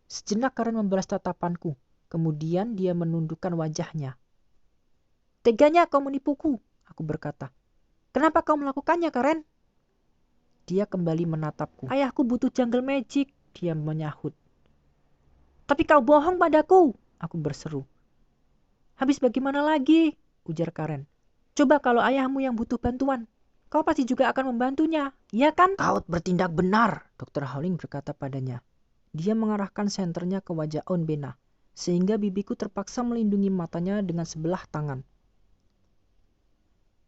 Sejenak Karen membalas tatapanku. Kemudian dia menundukkan wajahnya. "Teganya kau menipuku," aku berkata. "Kenapa kau melakukannya, Karen?" Dia kembali menatapku. "Ayahku butuh jungle magic," dia menyahut. "Tapi kau bohong padaku," aku berseru. "Habis bagaimana lagi?" ujar Karen. "Coba kalau ayahmu yang butuh bantuan, kau pasti juga akan membantunya, ya kan?" "Kau bertindak benar," Dr. Howling berkata padanya. Dia mengarahkan senternya ke wajah Aun Bena, sehingga bibiku terpaksa melindungi matanya dengan sebelah tangan.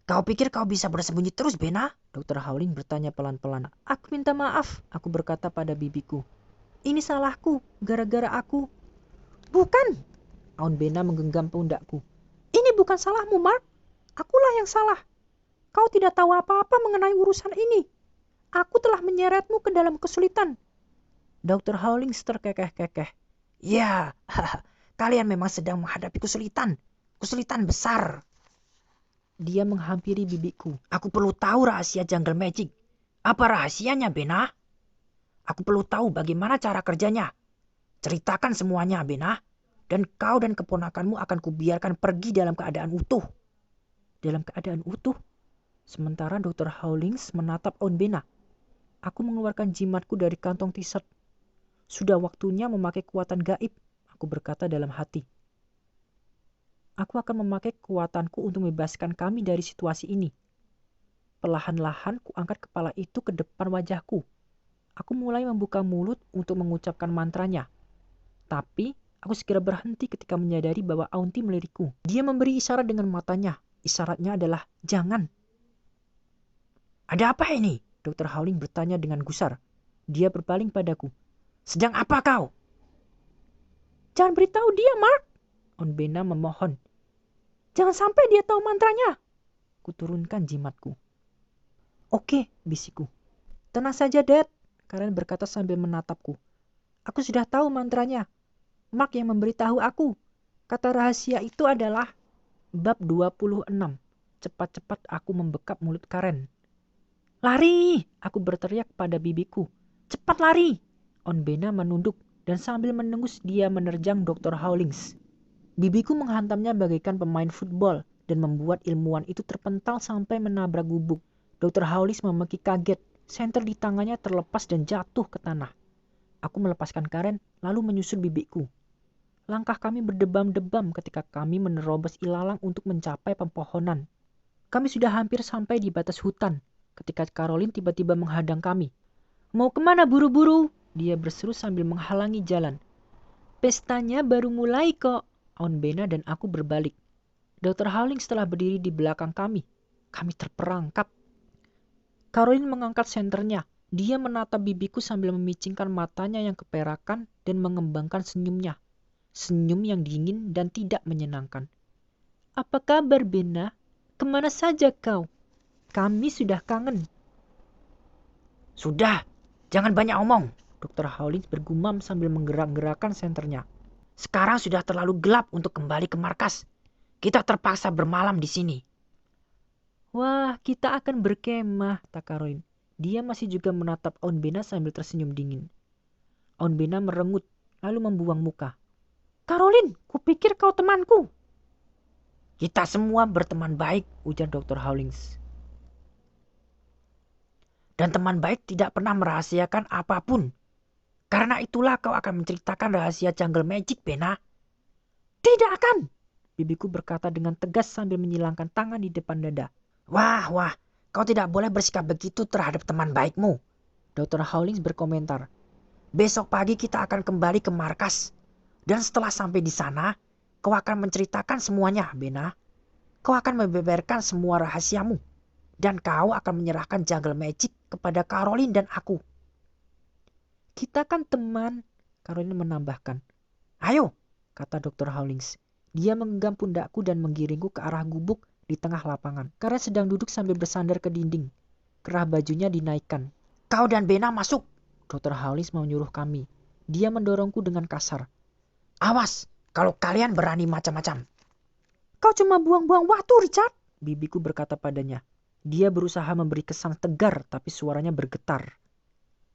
"Kau pikir kau bisa bersembunyi terus, Bena?" Dr. Howling bertanya pelan-pelan. "Aku minta maaf," aku berkata pada bibiku. "Ini salahku, gara-gara aku." "Bukan!" Aun Bena menggenggam pundakku. "Ini bukan salahmu, Mark. Akulah yang salah. Kau tidak tahu apa-apa mengenai urusan ini. Aku telah menyeretmu ke dalam kesulitan." Dr. Howling terkekeh-kekeh. "Ya, kalian memang sedang menghadapi kesulitan besar." Dia menghampiri bibiku. "Aku perlu tahu rahasia jungle magic. Apa rahasianya, Bena? Aku perlu tahu bagaimana cara kerjanya. Ceritakan semuanya, Bena. Dan kau dan keponakanmu akan kubiarkan pergi dalam keadaan utuh." Dalam keadaan utuh? Sementara Dr. Howlings menatap Aun Bena. Aku mengeluarkan jimatku dari kantong t-shirt. Sudah waktunya memakai kekuatan gaib, aku berkata dalam hati. Aku akan memakai kekuatanku untuk membebaskan kami dari situasi ini. Perlahan-lahan kuangkat kepala itu ke depan wajahku. Aku mulai membuka mulut untuk mengucapkan mantranya. Tapi aku segera berhenti ketika menyadari bahwa Aunty melirikku. Dia memberi isyarat dengan matanya. Isyaratnya adalah jangan. "Ada apa ini?" Dr. Howling bertanya dengan gusar. Dia berpaling padaku. "Sedang apa kau?" "Jangan beritahu dia, Mark," Aun Bena memohon. "Jangan sampai dia tahu mantranya." Kuturunkan jimatku. "Oke," bisikku. "Tenang saja, Dad," Karen berkata sambil menatapku. "Aku sudah tahu mantranya. Mark yang memberitahu aku. Kata rahasia itu adalah..." Bab 26. Cepat-cepat aku membekap mulut Karen. "Lari!" aku berteriak pada bibiku. "Cepat lari!" Aun Bena menunduk dan sambil menengus dia menerjang Dr. Howlings. Bibiku menghantamnya bagaikan pemain football dan membuat ilmuwan itu terpental sampai menabrak gubuk. Dr. Howlings memekik kaget. Senter di tangannya terlepas dan jatuh ke tanah. Aku melepaskan Karen lalu menyusul bibiku. Langkah kami berdebam-debam ketika kami menerobos ilalang untuk mencapai pepohonan. Kami sudah hampir sampai di batas hutan ketika Caroline tiba-tiba menghadang kami. "Mau kemana buru-buru?" dia berseru sambil menghalangi jalan. "Pestanya baru mulai kok." Aun Bena dan aku berbalik. Dr. Howling setelah berdiri di belakang kami. Kami terperangkap. Caroline mengangkat senternya. Dia menatap bibiku sambil memicingkan matanya yang keperakan dan mengembangkan senyumnya. Senyum yang dingin dan tidak menyenangkan. "Apa kabar, Bena? Kemana saja kau? Kami sudah kangen. Sudah, jangan banyak omong, Dr. Hawlins bergumam sambil menggerak-gerakkan senternya. Sekarang sudah terlalu gelap untuk kembali ke markas. Kita terpaksa bermalam di sini. Wah, kita akan berkemah, kata Caroline. Dia masih juga menatap Aunt sambil tersenyum dingin. Aunt merengut, lalu membuang muka. Caroline, kupikir kau temanku. Kita semua berteman baik, ujar Dr. Hawlins. Dan teman baik tidak pernah merahasiakan apapun. Karena itulah kau akan menceritakan rahasia Jungle Magic, Bena. Tidak akan, bibiku berkata dengan tegas sambil menyilangkan tangan di depan dada. Wah, kau tidak boleh bersikap begitu terhadap teman baikmu, Dr. Hawlins berkomentar. Besok pagi kita akan kembali ke markas. Dan setelah sampai di sana, kau akan menceritakan semuanya, Bena. Kau akan membeberkan semua rahasiamu. Dan kau akan menyerahkan Jungle Magic kepada Caroline dan aku. Kita kan teman, Caroline menambahkan. Ayo, kata Dr. Hawlins. Dia menggenggam pundakku dan menggiringku ke arah gubuk di tengah lapangan. Karena sedang duduk sambil bersandar ke dinding. Kerah bajunya dinaikkan. Kau dan Bena masuk, Dr. Hawlins menyuruh kami. Dia mendorongku dengan kasar. Awas, kalau kalian berani macam-macam. Kau cuma buang-buang waktu, Richard, bibiku berkata padanya. Dia berusaha memberi kesan tegar, tapi suaranya bergetar.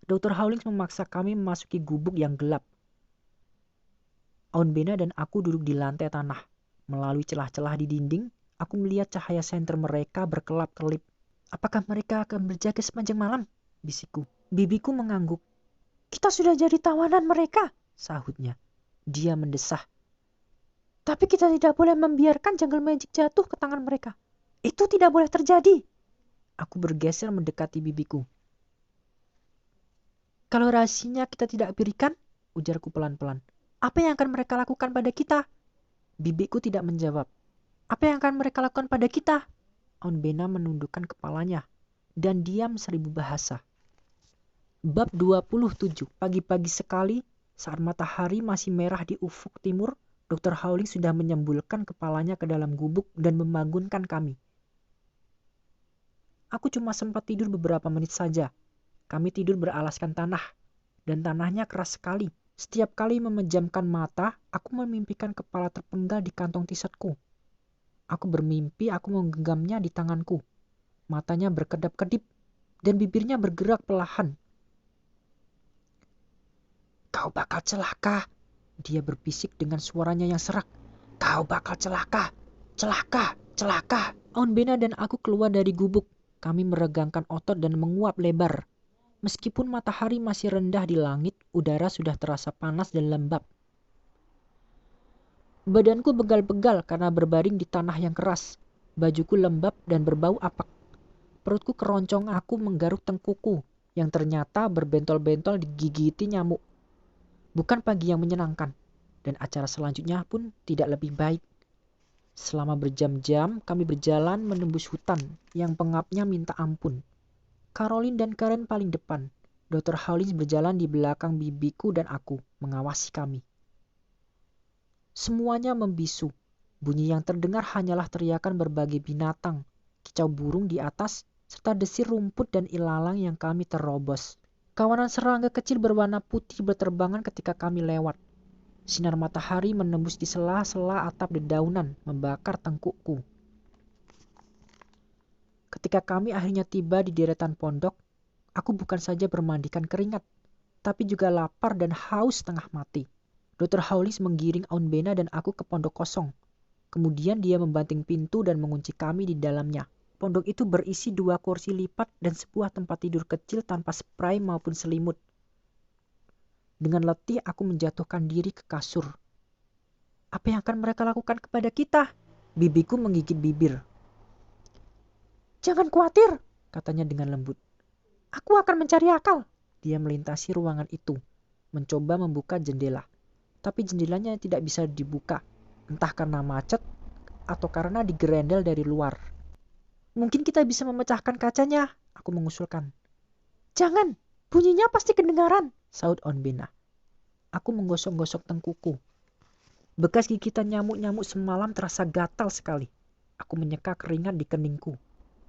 Dr. Hawlins memaksa kami memasuki gubuk yang gelap. Aunt Bena dan aku duduk di lantai tanah. Melalui celah-celah di dinding, aku melihat cahaya senter mereka berkelap-kelip. Apakah mereka akan berjaga sepanjang malam? Bisikku. Bibiku mengangguk. Kita sudah jadi tawanan mereka, sahutnya. Dia mendesah. Tapi kita tidak boleh membiarkan Jungle Magic jatuh ke tangan mereka. Itu tidak boleh terjadi. Aku bergeser mendekati bibiku. Kalau rahasianya kita tidak berikan, ujarku pelan-pelan, apa yang akan mereka lakukan pada kita? Bibiku tidak menjawab. Apa yang akan mereka lakukan pada kita? Aunt Bena menundukkan kepalanya dan diam 1000 bahasa. Bab 27. Pagi-pagi sekali, saat matahari masih merah di ufuk timur, Dr. Hawlings sudah menyembulkan kepalanya ke dalam gubuk dan membangunkan kami. Aku cuma sempat tidur beberapa menit saja. Kami tidur beralaskan tanah, dan tanahnya keras sekali. Setiap kali memejamkan mata, aku memimpikan kepala terpenggal di kantong t-shirtku. Aku bermimpi aku menggenggamnya di tanganku. Matanya berkedap-kedip, dan bibirnya bergerak perlahan. Kau bakal celaka, dia berbisik dengan suaranya yang serak. Kau bakal celaka, celaka. Aunt Bena dan aku keluar dari gubuk. Kami meregangkan otot dan menguap lebar. Meskipun matahari masih rendah di langit, udara sudah terasa panas dan lembab. Badanku begal-begal karena berbaring di tanah yang keras. Bajuku lembab dan berbau apak. Perutku keroncong, aku menggaruk tengkuku yang ternyata berbentol-bentol digigiti nyamuk. Bukan pagi yang menyenangkan, dan acara selanjutnya pun tidak lebih baik. Selama berjam-jam kami berjalan menembus hutan yang pengapnya minta ampun. Caroline dan Karen paling depan. Dr. Hawlins berjalan di belakang bibiku dan aku, mengawasi kami. Semuanya membisu. Bunyi yang terdengar hanyalah teriakan berbagai binatang, kicau burung di atas, serta desir rumput dan ilalang yang kami terobos. Kawanan serangga kecil berwarna putih berterbangan ketika kami lewat. Sinar matahari menembus di sela-sela atap dedaunan, membakar tengkukku. Ketika kami akhirnya tiba di deretan pondok, aku bukan saja bermandikan keringat, tapi juga lapar dan haus setengah mati. Dr. Hawlins menggiring Aunt Bena dan aku ke pondok kosong. Kemudian dia membanting pintu dan mengunci kami di dalamnya. Pondok itu berisi 2 kursi lipat dan sebuah tempat tidur kecil tanpa spray maupun selimut. Dengan letih aku menjatuhkan diri ke kasur. Apa yang akan mereka lakukan kepada kita? Bibiku menggigit bibir. Jangan khawatir, katanya dengan lembut. Aku akan mencari akal. Dia melintasi ruangan itu, mencoba membuka jendela. Tapi jendelanya tidak bisa dibuka, entah karena macet atau karena digerendel dari luar. Mungkin kita bisa memecahkan kacanya, aku mengusulkan. Jangan, bunyinya pasti kedengaran, saut Aunt Bena. Aku menggosok-gosok tengkuku. Bekas gigitan nyamuk-nyamuk semalam terasa gatal sekali. Aku menyeka keringat di keningku.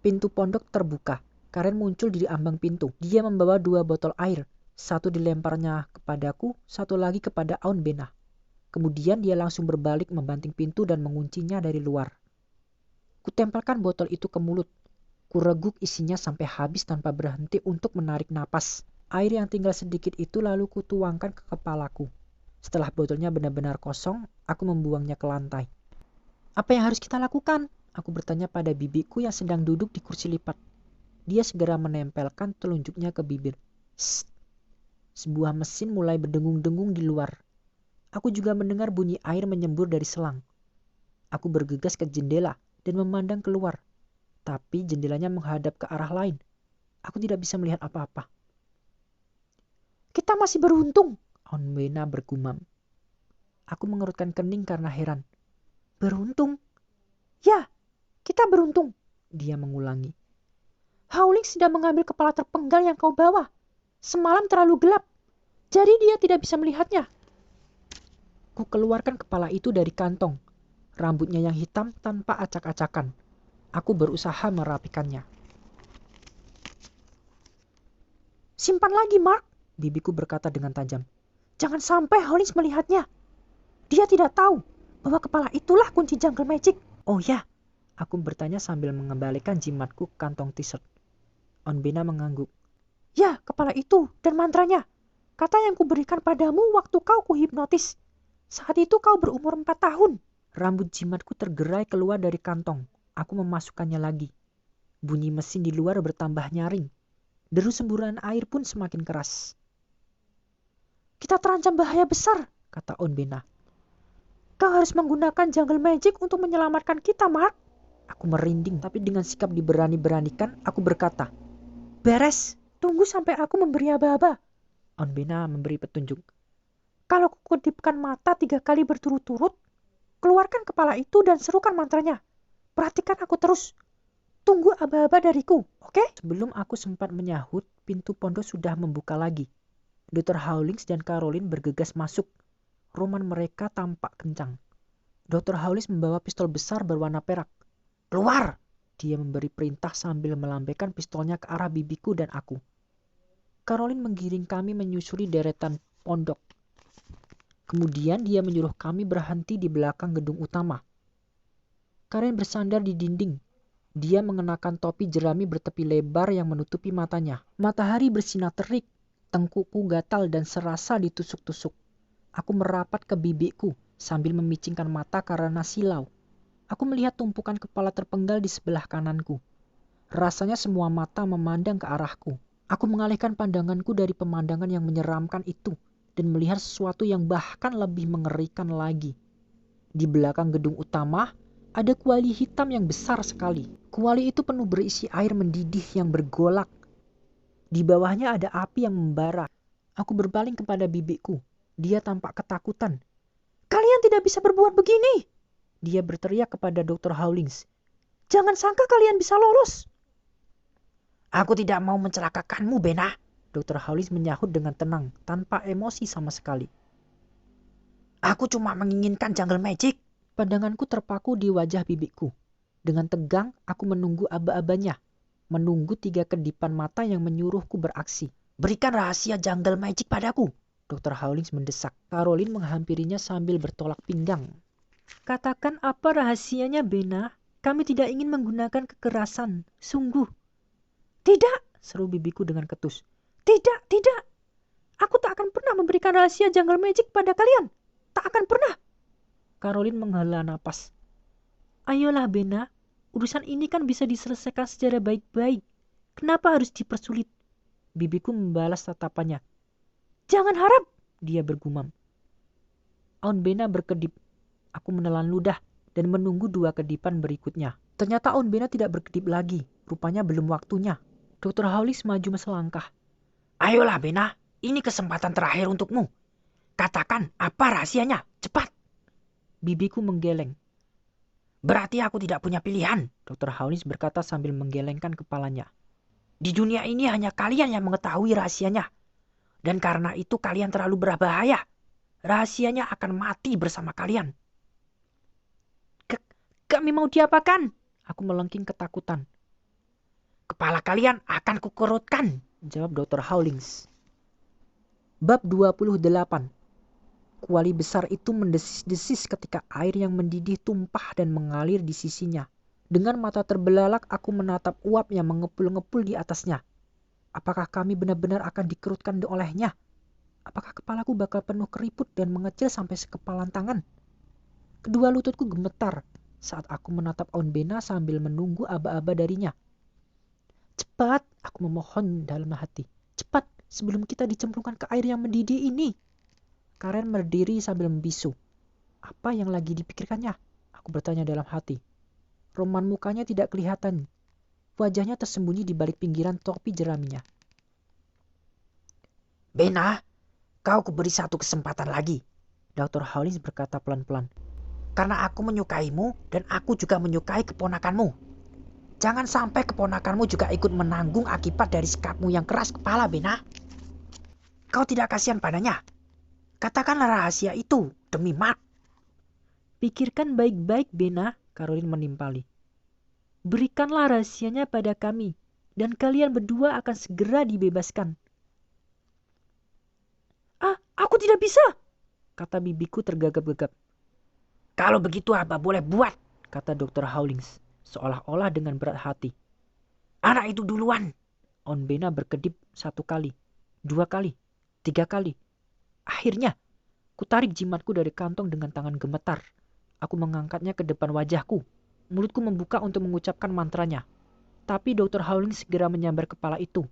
Pintu pondok terbuka. Karen muncul di ambang pintu. Dia membawa 2 botol air. Satu dilemparnya kepadaku, satu lagi kepada Aun Benah. Kemudian dia langsung berbalik membanting pintu dan menguncinya dari luar. Kutempelkan botol itu ke mulut. Kureguk isinya sampai habis tanpa berhenti untuk menarik napas. Air yang tinggal sedikit itu lalu kutuangkan ke kepalaku. Setelah botolnya benar-benar kosong, aku membuangnya ke lantai. Apa yang harus kita lakukan? Aku bertanya pada bibiku yang sedang duduk di kursi lipat. Dia segera menempelkan telunjuknya ke bibir. Sst. Sebuah mesin mulai berdengung-dengung di luar. Aku juga mendengar bunyi air menyembur dari selang. Aku bergegas ke jendela dan memandang keluar. Tapi jendelanya menghadap ke arah lain. Aku tidak bisa melihat apa-apa. Kita masih beruntung, Aun Benah bergumam. Aku mengerutkan kening karena heran. Beruntung? Ya, kita beruntung, dia mengulangi. Howling sudah mengambil kepala terpenggal yang kau bawa. Semalam terlalu gelap, jadi dia tidak bisa melihatnya. Ku keluarkan kepala itu dari kantong. Rambutnya yang hitam tanpa acak-acakan. Aku berusaha merapikannya. Simpan lagi, Mark, bibiku berkata dengan tajam. Jangan sampai Hollins melihatnya. Dia tidak tahu bahwa kepala itulah kunci jungle magic. Oh ya, aku bertanya sambil mengembalikan jimatku ke kantong t-shirt. Aun Benah mengangguk. Ya, kepala itu dan mantranya. Kata yang kuberikan padamu waktu kau kuhipnotis. Saat itu kau berumur 4 tahun. Rambut jimatku tergerai keluar dari kantong. Aku memasukkannya lagi. Bunyi mesin di luar bertambah nyaring. Deru semburan air pun semakin keras. Kita terancam bahaya besar, kata Aun Benah. Kau harus menggunakan jungle magic untuk menyelamatkan kita, Mark. Aku merinding, tapi dengan sikap diberani-beranikan, aku berkata, beres, tunggu sampai aku memberi aba-aba. Aun Benah memberi petunjuk. Kalau kukudipkan mata 3 kali berturut-turut, keluarkan kepala itu dan serukan mantranya. Perhatikan aku terus. Tunggu aba-aba dariku, oke? Sebelum aku sempat menyahut, pintu pondok sudah membuka lagi. Dr. Howlings dan Caroline bergegas masuk. Roman mereka tampak kencang. Dr. Howlings membawa pistol besar berwarna perak. Keluar! Dia memberi perintah sambil melambaikan pistolnya ke arah bibiku dan aku. Caroline menggiring kami menyusuri deretan pondok. Kemudian dia menyuruh kami berhenti di belakang gedung utama. Karen bersandar di dinding. Dia mengenakan topi jerami bertepi lebar yang menutupi matanya. Matahari bersinar terik. Tengkukku gatal dan serasa ditusuk-tusuk. Aku merapat ke bibiku sambil memicingkan mata karena silau. Aku melihat tumpukan kepala terpenggal di sebelah kananku. Rasanya semua mata memandang ke arahku. Aku mengalihkan pandanganku dari pemandangan yang menyeramkan itu dan melihat sesuatu yang bahkan lebih mengerikan lagi. Di belakang gedung utama ada kuali hitam yang besar sekali. Kuali itu penuh berisi air mendidih yang bergolak. Di bawahnya ada api yang membara. Aku berpaling kepada bibiku. Dia tampak ketakutan. Kalian tidak bisa berbuat begini. Dia berteriak kepada Dr. Howlings. Jangan sangka kalian bisa lolos. Aku tidak mau mencelakakanmu, Benah. Dr. Howlings menyahut dengan tenang, tanpa emosi sama sekali. Aku cuma menginginkan jungle magic. Pandanganku terpaku di wajah bibiku. Dengan tegang, aku menunggu aba-abanya. Menunggu 3 kedipan mata yang menyuruhku beraksi. Berikan rahasia jungle magic padaku. Dr. Howlings mendesak. Caroline menghampirinya sambil bertolak pinggang. Katakan apa rahasianya, Benah? Kami tidak ingin menggunakan kekerasan. Sungguh. Tidak, seru bibiku dengan ketus. Tidak, tidak. Aku tak akan pernah memberikan rahasia jungle magic pada kalian. Tak akan pernah. Caroline menghela napas. Ayolah, Benah. Urusan ini kan bisa diselesaikan secara baik-baik. Kenapa harus dipersulit? Bibiku membalas tatapannya. Jangan harap, dia bergumam. Aun Benah berkedip. Aku menelan ludah dan menunggu 2 kedipan berikutnya. Ternyata Aun Benah tidak berkedip lagi. Rupanya belum waktunya. Dr. Howlings maju selangkah. Ayolah Benah, ini kesempatan terakhir untukmu. Katakan apa rahasianya, cepat. Bibiku menggeleng. Berarti aku tidak punya pilihan, Dr. Howlings berkata sambil menggelengkan kepalanya. Di dunia ini hanya kalian yang mengetahui rahasianya. Dan karena itu kalian terlalu berbahaya. Rahasianya akan mati bersama kalian. Kami mau diapakan? Aku melengking ketakutan. Kepala kalian akan kukerutkan, jawab Dr. Howlings. Bab 28. Kuali besar itu mendesis-desis ketika air yang mendidih tumpah dan mengalir di sisinya. Dengan mata terbelalak aku menatap uap yang mengepul-ngepul di atasnya. Apakah kami benar-benar akan dikerutkan olehnya? Apakah kepalaku bakal penuh keriput dan mengecil sampai sekepalan tangan? Kedua lututku gemetar saat aku menatap Aunt Bena sambil menunggu aba-aba darinya. Cepat, aku memohon dalam hati. Cepat, sebelum kita dicemplungkan ke air yang mendidih ini. Karen berdiri sambil membisu. Apa yang lagi dipikirkannya? Aku bertanya dalam hati. Roman mukanya tidak kelihatan. Wajahnya tersembunyi di balik pinggiran topi jeraminya. Bena, kau kuberi satu kesempatan lagi, Dr. Howlings berkata pelan-pelan. Karena aku menyukaimu dan aku juga menyukai keponakanmu. Jangan sampai keponakanmu juga ikut menanggung akibat dari sikapmu yang keras kepala, Bena. Kau tidak kasihan padanya. Katakanlah rahasia itu demi Mark. Pikirkan baik-baik, Bena, Caroline menimpali. Berikanlah rahasianya pada kami, dan kalian berdua akan segera dibebaskan. Aku tidak bisa, kata bibiku tergagap-gagap. Kalau begitu apa boleh buat, kata Dr. Howlings, seolah-olah dengan berat hati. Anak itu duluan. Aunt Bena berkedip 1 kali, 2 kali, 3 kali. Akhirnya, kutarik jimatku dari kantong dengan tangan gemetar. Aku mengangkatnya ke depan wajahku. Mulutku membuka untuk mengucapkan mantranya. Tapi Dr. Howlings segera menyambar kepala itu.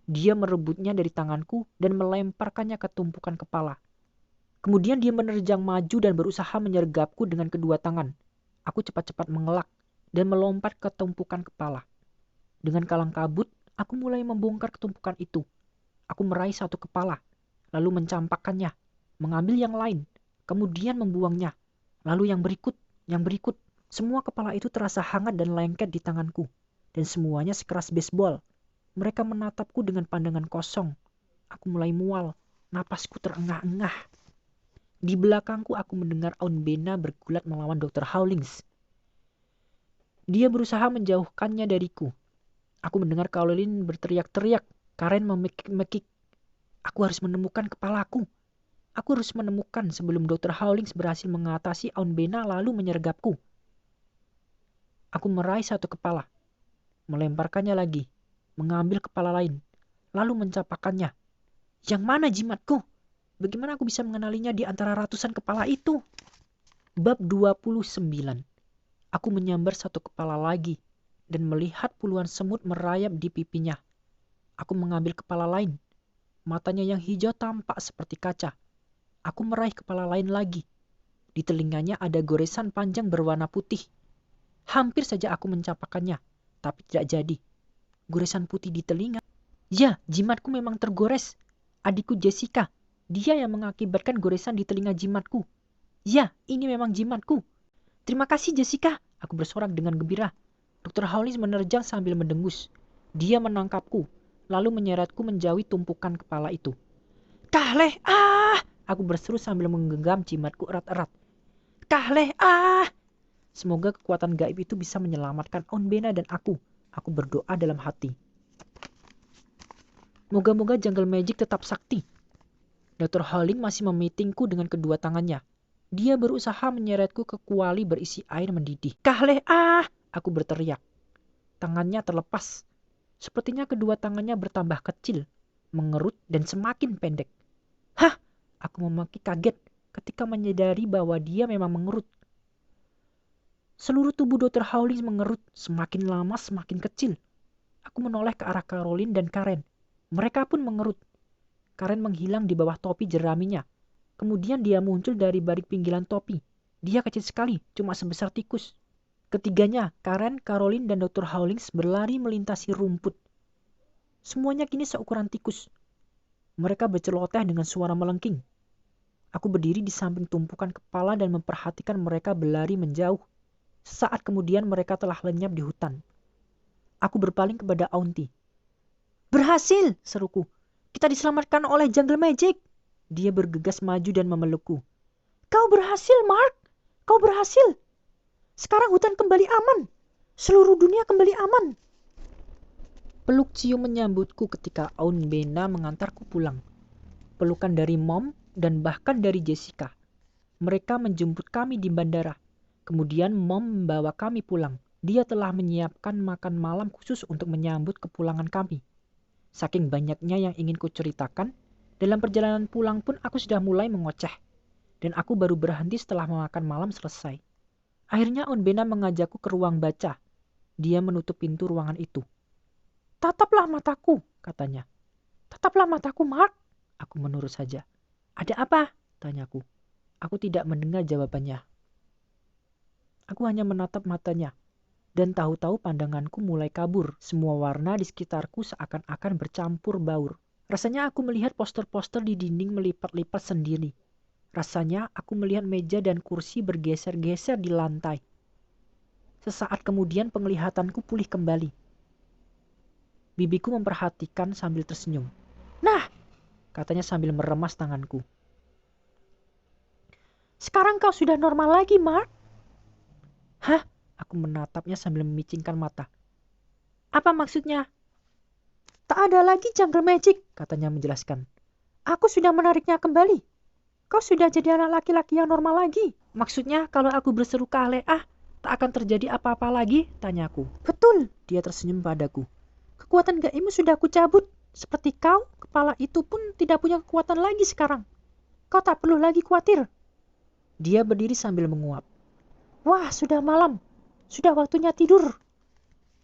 Dia merebutnya dari tanganku dan melemparkannya ke tumpukan kepala. Kemudian dia menerjang maju dan berusaha menyergapku dengan kedua tangan. Aku cepat-cepat mengelak dan melompat ke tumpukan kepala. Dengan kalang kabut, aku mulai membongkar ketumpukan itu. Aku meraih satu kepala, lalu mencampakkannya, mengambil yang lain, kemudian membuangnya. Lalu yang berikut. Semua kepala itu terasa hangat dan lengket di tanganku. Dan semuanya sekeras baseball. Mereka menatapku dengan pandangan kosong. Aku mulai mual, napasku terengah-engah. Di belakangku aku mendengar Aunt Bena bergulat melawan Dr. Howlings. Dia berusaha menjauhkannya dariku. Aku mendengar Caroline berteriak-teriak. Karen memekik-mekik. Aku harus menemukan kepalaku. Aku harus menemukan sebelum Dr. Howlings berhasil mengatasi Aunt Bena lalu menyergapku. Aku meraih satu kepala. Melemparkannya lagi. Mengambil kepala lain. Lalu mencapakannya. Yang mana jimatku? Bagaimana aku bisa mengenalinya di antara ratusan kepala itu? Bab 29. Aku menyambar satu kepala lagi dan melihat puluhan semut merayap di pipinya. Aku mengambil kepala lain. Matanya yang hijau tampak seperti kaca. Aku meraih kepala lain lagi. Di telinganya ada goresan panjang berwarna putih. Hampir saja aku mencapakannya, tapi tidak jadi. Goresan putih di telinga. Ya, jimatku memang tergores. Adikku Jessica, dia yang mengakibatkan goresan di telinga jimatku. Ya, ini memang jimatku. Terima kasih Jessica, aku bersorak dengan gembira. Dr. Howlings menerjang sambil mendengus. Dia menangkapku, lalu menyeretku menjauhi tumpukan kepala itu. Kahleh, aku berseru sambil menggenggam jimatku erat-erat. Kahleh, Semoga kekuatan gaib itu bisa menyelamatkan Aunt Bena dan aku. Aku berdoa dalam hati. Moga-moga Jungle Magic tetap sakti. Dr. Howling masih memitingku dengan kedua tangannya. Dia berusaha menyeretku ke kuali berisi air mendidih. Kahleh, aku berteriak. Tangannya terlepas. Sepertinya kedua tangannya bertambah kecil, mengerut dan semakin pendek. Hah! Aku memaki kaget ketika menyadari bahwa dia memang mengerut. Seluruh tubuh Dr. Howling mengerut, semakin lama semakin kecil. Aku menoleh ke arah Caroline dan Karen. Mereka pun mengerut. Karen menghilang di bawah topi jeraminya. Kemudian dia muncul dari balik pinggiran topi. Dia kecil sekali, cuma sebesar tikus. Ketiganya, Karen, Caroline, dan Dr. Howlings berlari melintasi rumput. Semuanya kini seukuran tikus. Mereka berceloteh dengan suara melengking. Aku berdiri di samping tumpukan kepala dan memperhatikan mereka berlari menjauh. Sesaat kemudian mereka telah lenyap di hutan. Aku berpaling kepada Auntie. Berhasil, seruku. Kita diselamatkan oleh Jungle Magic. Dia bergegas maju dan memelukku. Kau berhasil, Mark. Kau berhasil. Sekarang hutan kembali aman. Seluruh dunia kembali aman. Peluk cium menyambutku ketika Aunt Bena mengantarku pulang. Pelukan dari Mom dan bahkan dari Jessica. Mereka menjemput kami di bandara. Kemudian Mom membawa kami pulang. Dia telah menyiapkan makan malam khusus untuk menyambut kepulangan kami. Saking banyaknya yang ingin kuceritakan, dalam perjalanan pulang pun aku sudah mulai mengoceh. Dan aku baru berhenti setelah makan malam selesai. Akhirnya Aunt Bena mengajakku ke ruang baca. Dia menutup pintu ruangan itu. Tataplah mataku, katanya. Tataplah mataku, Mark. Aku menurut saja. Ada apa? Tanyaku. Aku tidak mendengar jawabannya. Aku hanya menatap matanya. Dan tahu-tahu pandanganku mulai kabur. Semua warna di sekitarku seakan-akan bercampur baur. Rasanya aku melihat poster-poster di dinding melipat-lipat sendiri. Rasanya aku melihat meja dan kursi bergeser-geser di lantai. Sesaat kemudian penglihatanku pulih kembali. Bibiku memperhatikan sambil tersenyum. Nah, katanya sambil meremas tanganku. Sekarang kau sudah normal lagi, Mark. Hah? Aku menatapnya sambil memicingkan mata. Apa maksudnya? Tak ada lagi jungle magic, katanya menjelaskan. Aku sudah menariknya kembali. Kau sudah jadi anak laki-laki yang normal lagi. Maksudnya kalau aku berseru ke Alea, tak akan terjadi apa-apa lagi? Tanyaku. Betul, dia tersenyum padaku. Kekuatan gaibmu sudah aku cabut. Seperti kau, kepala itu pun tidak punya kekuatan lagi sekarang. Kau tak perlu lagi khawatir. Dia berdiri sambil menguap. Wah, sudah malam. Sudah waktunya tidur.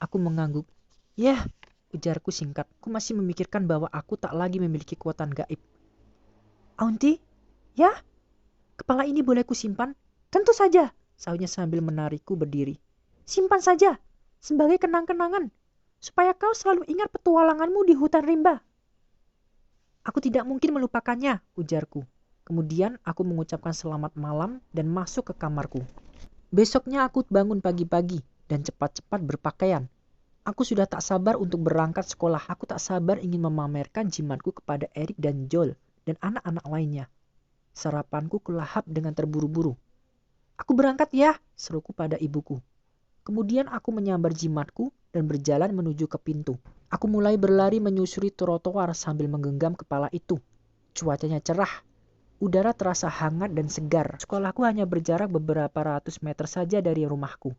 Aku mengangguk. Ya, ujarku singkat. Aku masih memikirkan bahwa aku tak lagi memiliki kekuatan gaib. Auntie, ya? Kepala ini boleh kusimpan? Tentu saja, sahutnya sambil menarikku berdiri. Simpan saja, sebagai kenang-kenangan, supaya kau selalu ingat petualanganmu di hutan rimba. Aku tidak mungkin melupakannya, ujarku. Kemudian aku mengucapkan selamat malam dan masuk ke kamarku. Besoknya aku bangun pagi-pagi dan cepat-cepat berpakaian. Aku sudah tak sabar untuk berangkat sekolah. Aku tak sabar ingin memamerkan jimatku kepada Eric dan Joel dan anak-anak lainnya. Sarapanku kelahap dengan terburu-buru. Aku berangkat ya, seruku pada ibuku. Kemudian aku menyambar jimatku dan berjalan menuju ke pintu. Aku mulai berlari menyusuri trotoar sambil menggenggam kepala itu. Cuacanya cerah. Udara terasa hangat dan segar. Sekolahku hanya berjarak beberapa ratus meter saja dari rumahku.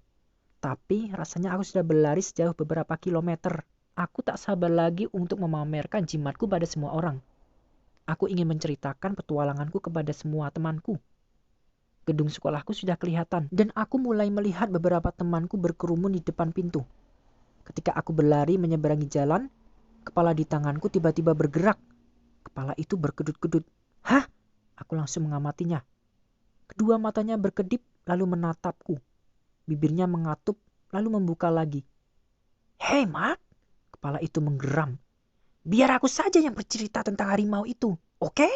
Tapi rasanya aku sudah berlari sejauh beberapa kilometer. Aku tak sabar lagi untuk memamerkan jimatku pada semua orang. Aku ingin menceritakan petualanganku kepada semua temanku. Gedung sekolahku sudah kelihatan dan aku mulai melihat beberapa temanku berkerumun di depan pintu. Ketika aku berlari menyeberangi jalan, kepala di tanganku tiba-tiba bergerak. Kepala itu berkedut-kedut. Hah? Aku langsung mengamatinya. Kedua matanya berkedip lalu menatapku. Bibirnya mengatup lalu membuka lagi. Hei Mark, kepala itu menggeram. Biar aku saja yang bercerita tentang harimau itu, oke?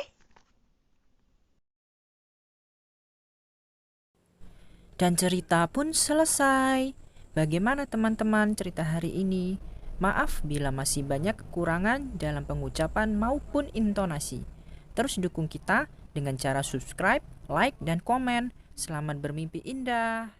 Dan cerita pun selesai. Bagaimana teman-teman cerita hari ini? Maaf bila masih banyak kekurangan dalam pengucapan maupun intonasi. Terus dukung kita dengan cara subscribe, like, dan komen. Selamat bermimpi indah.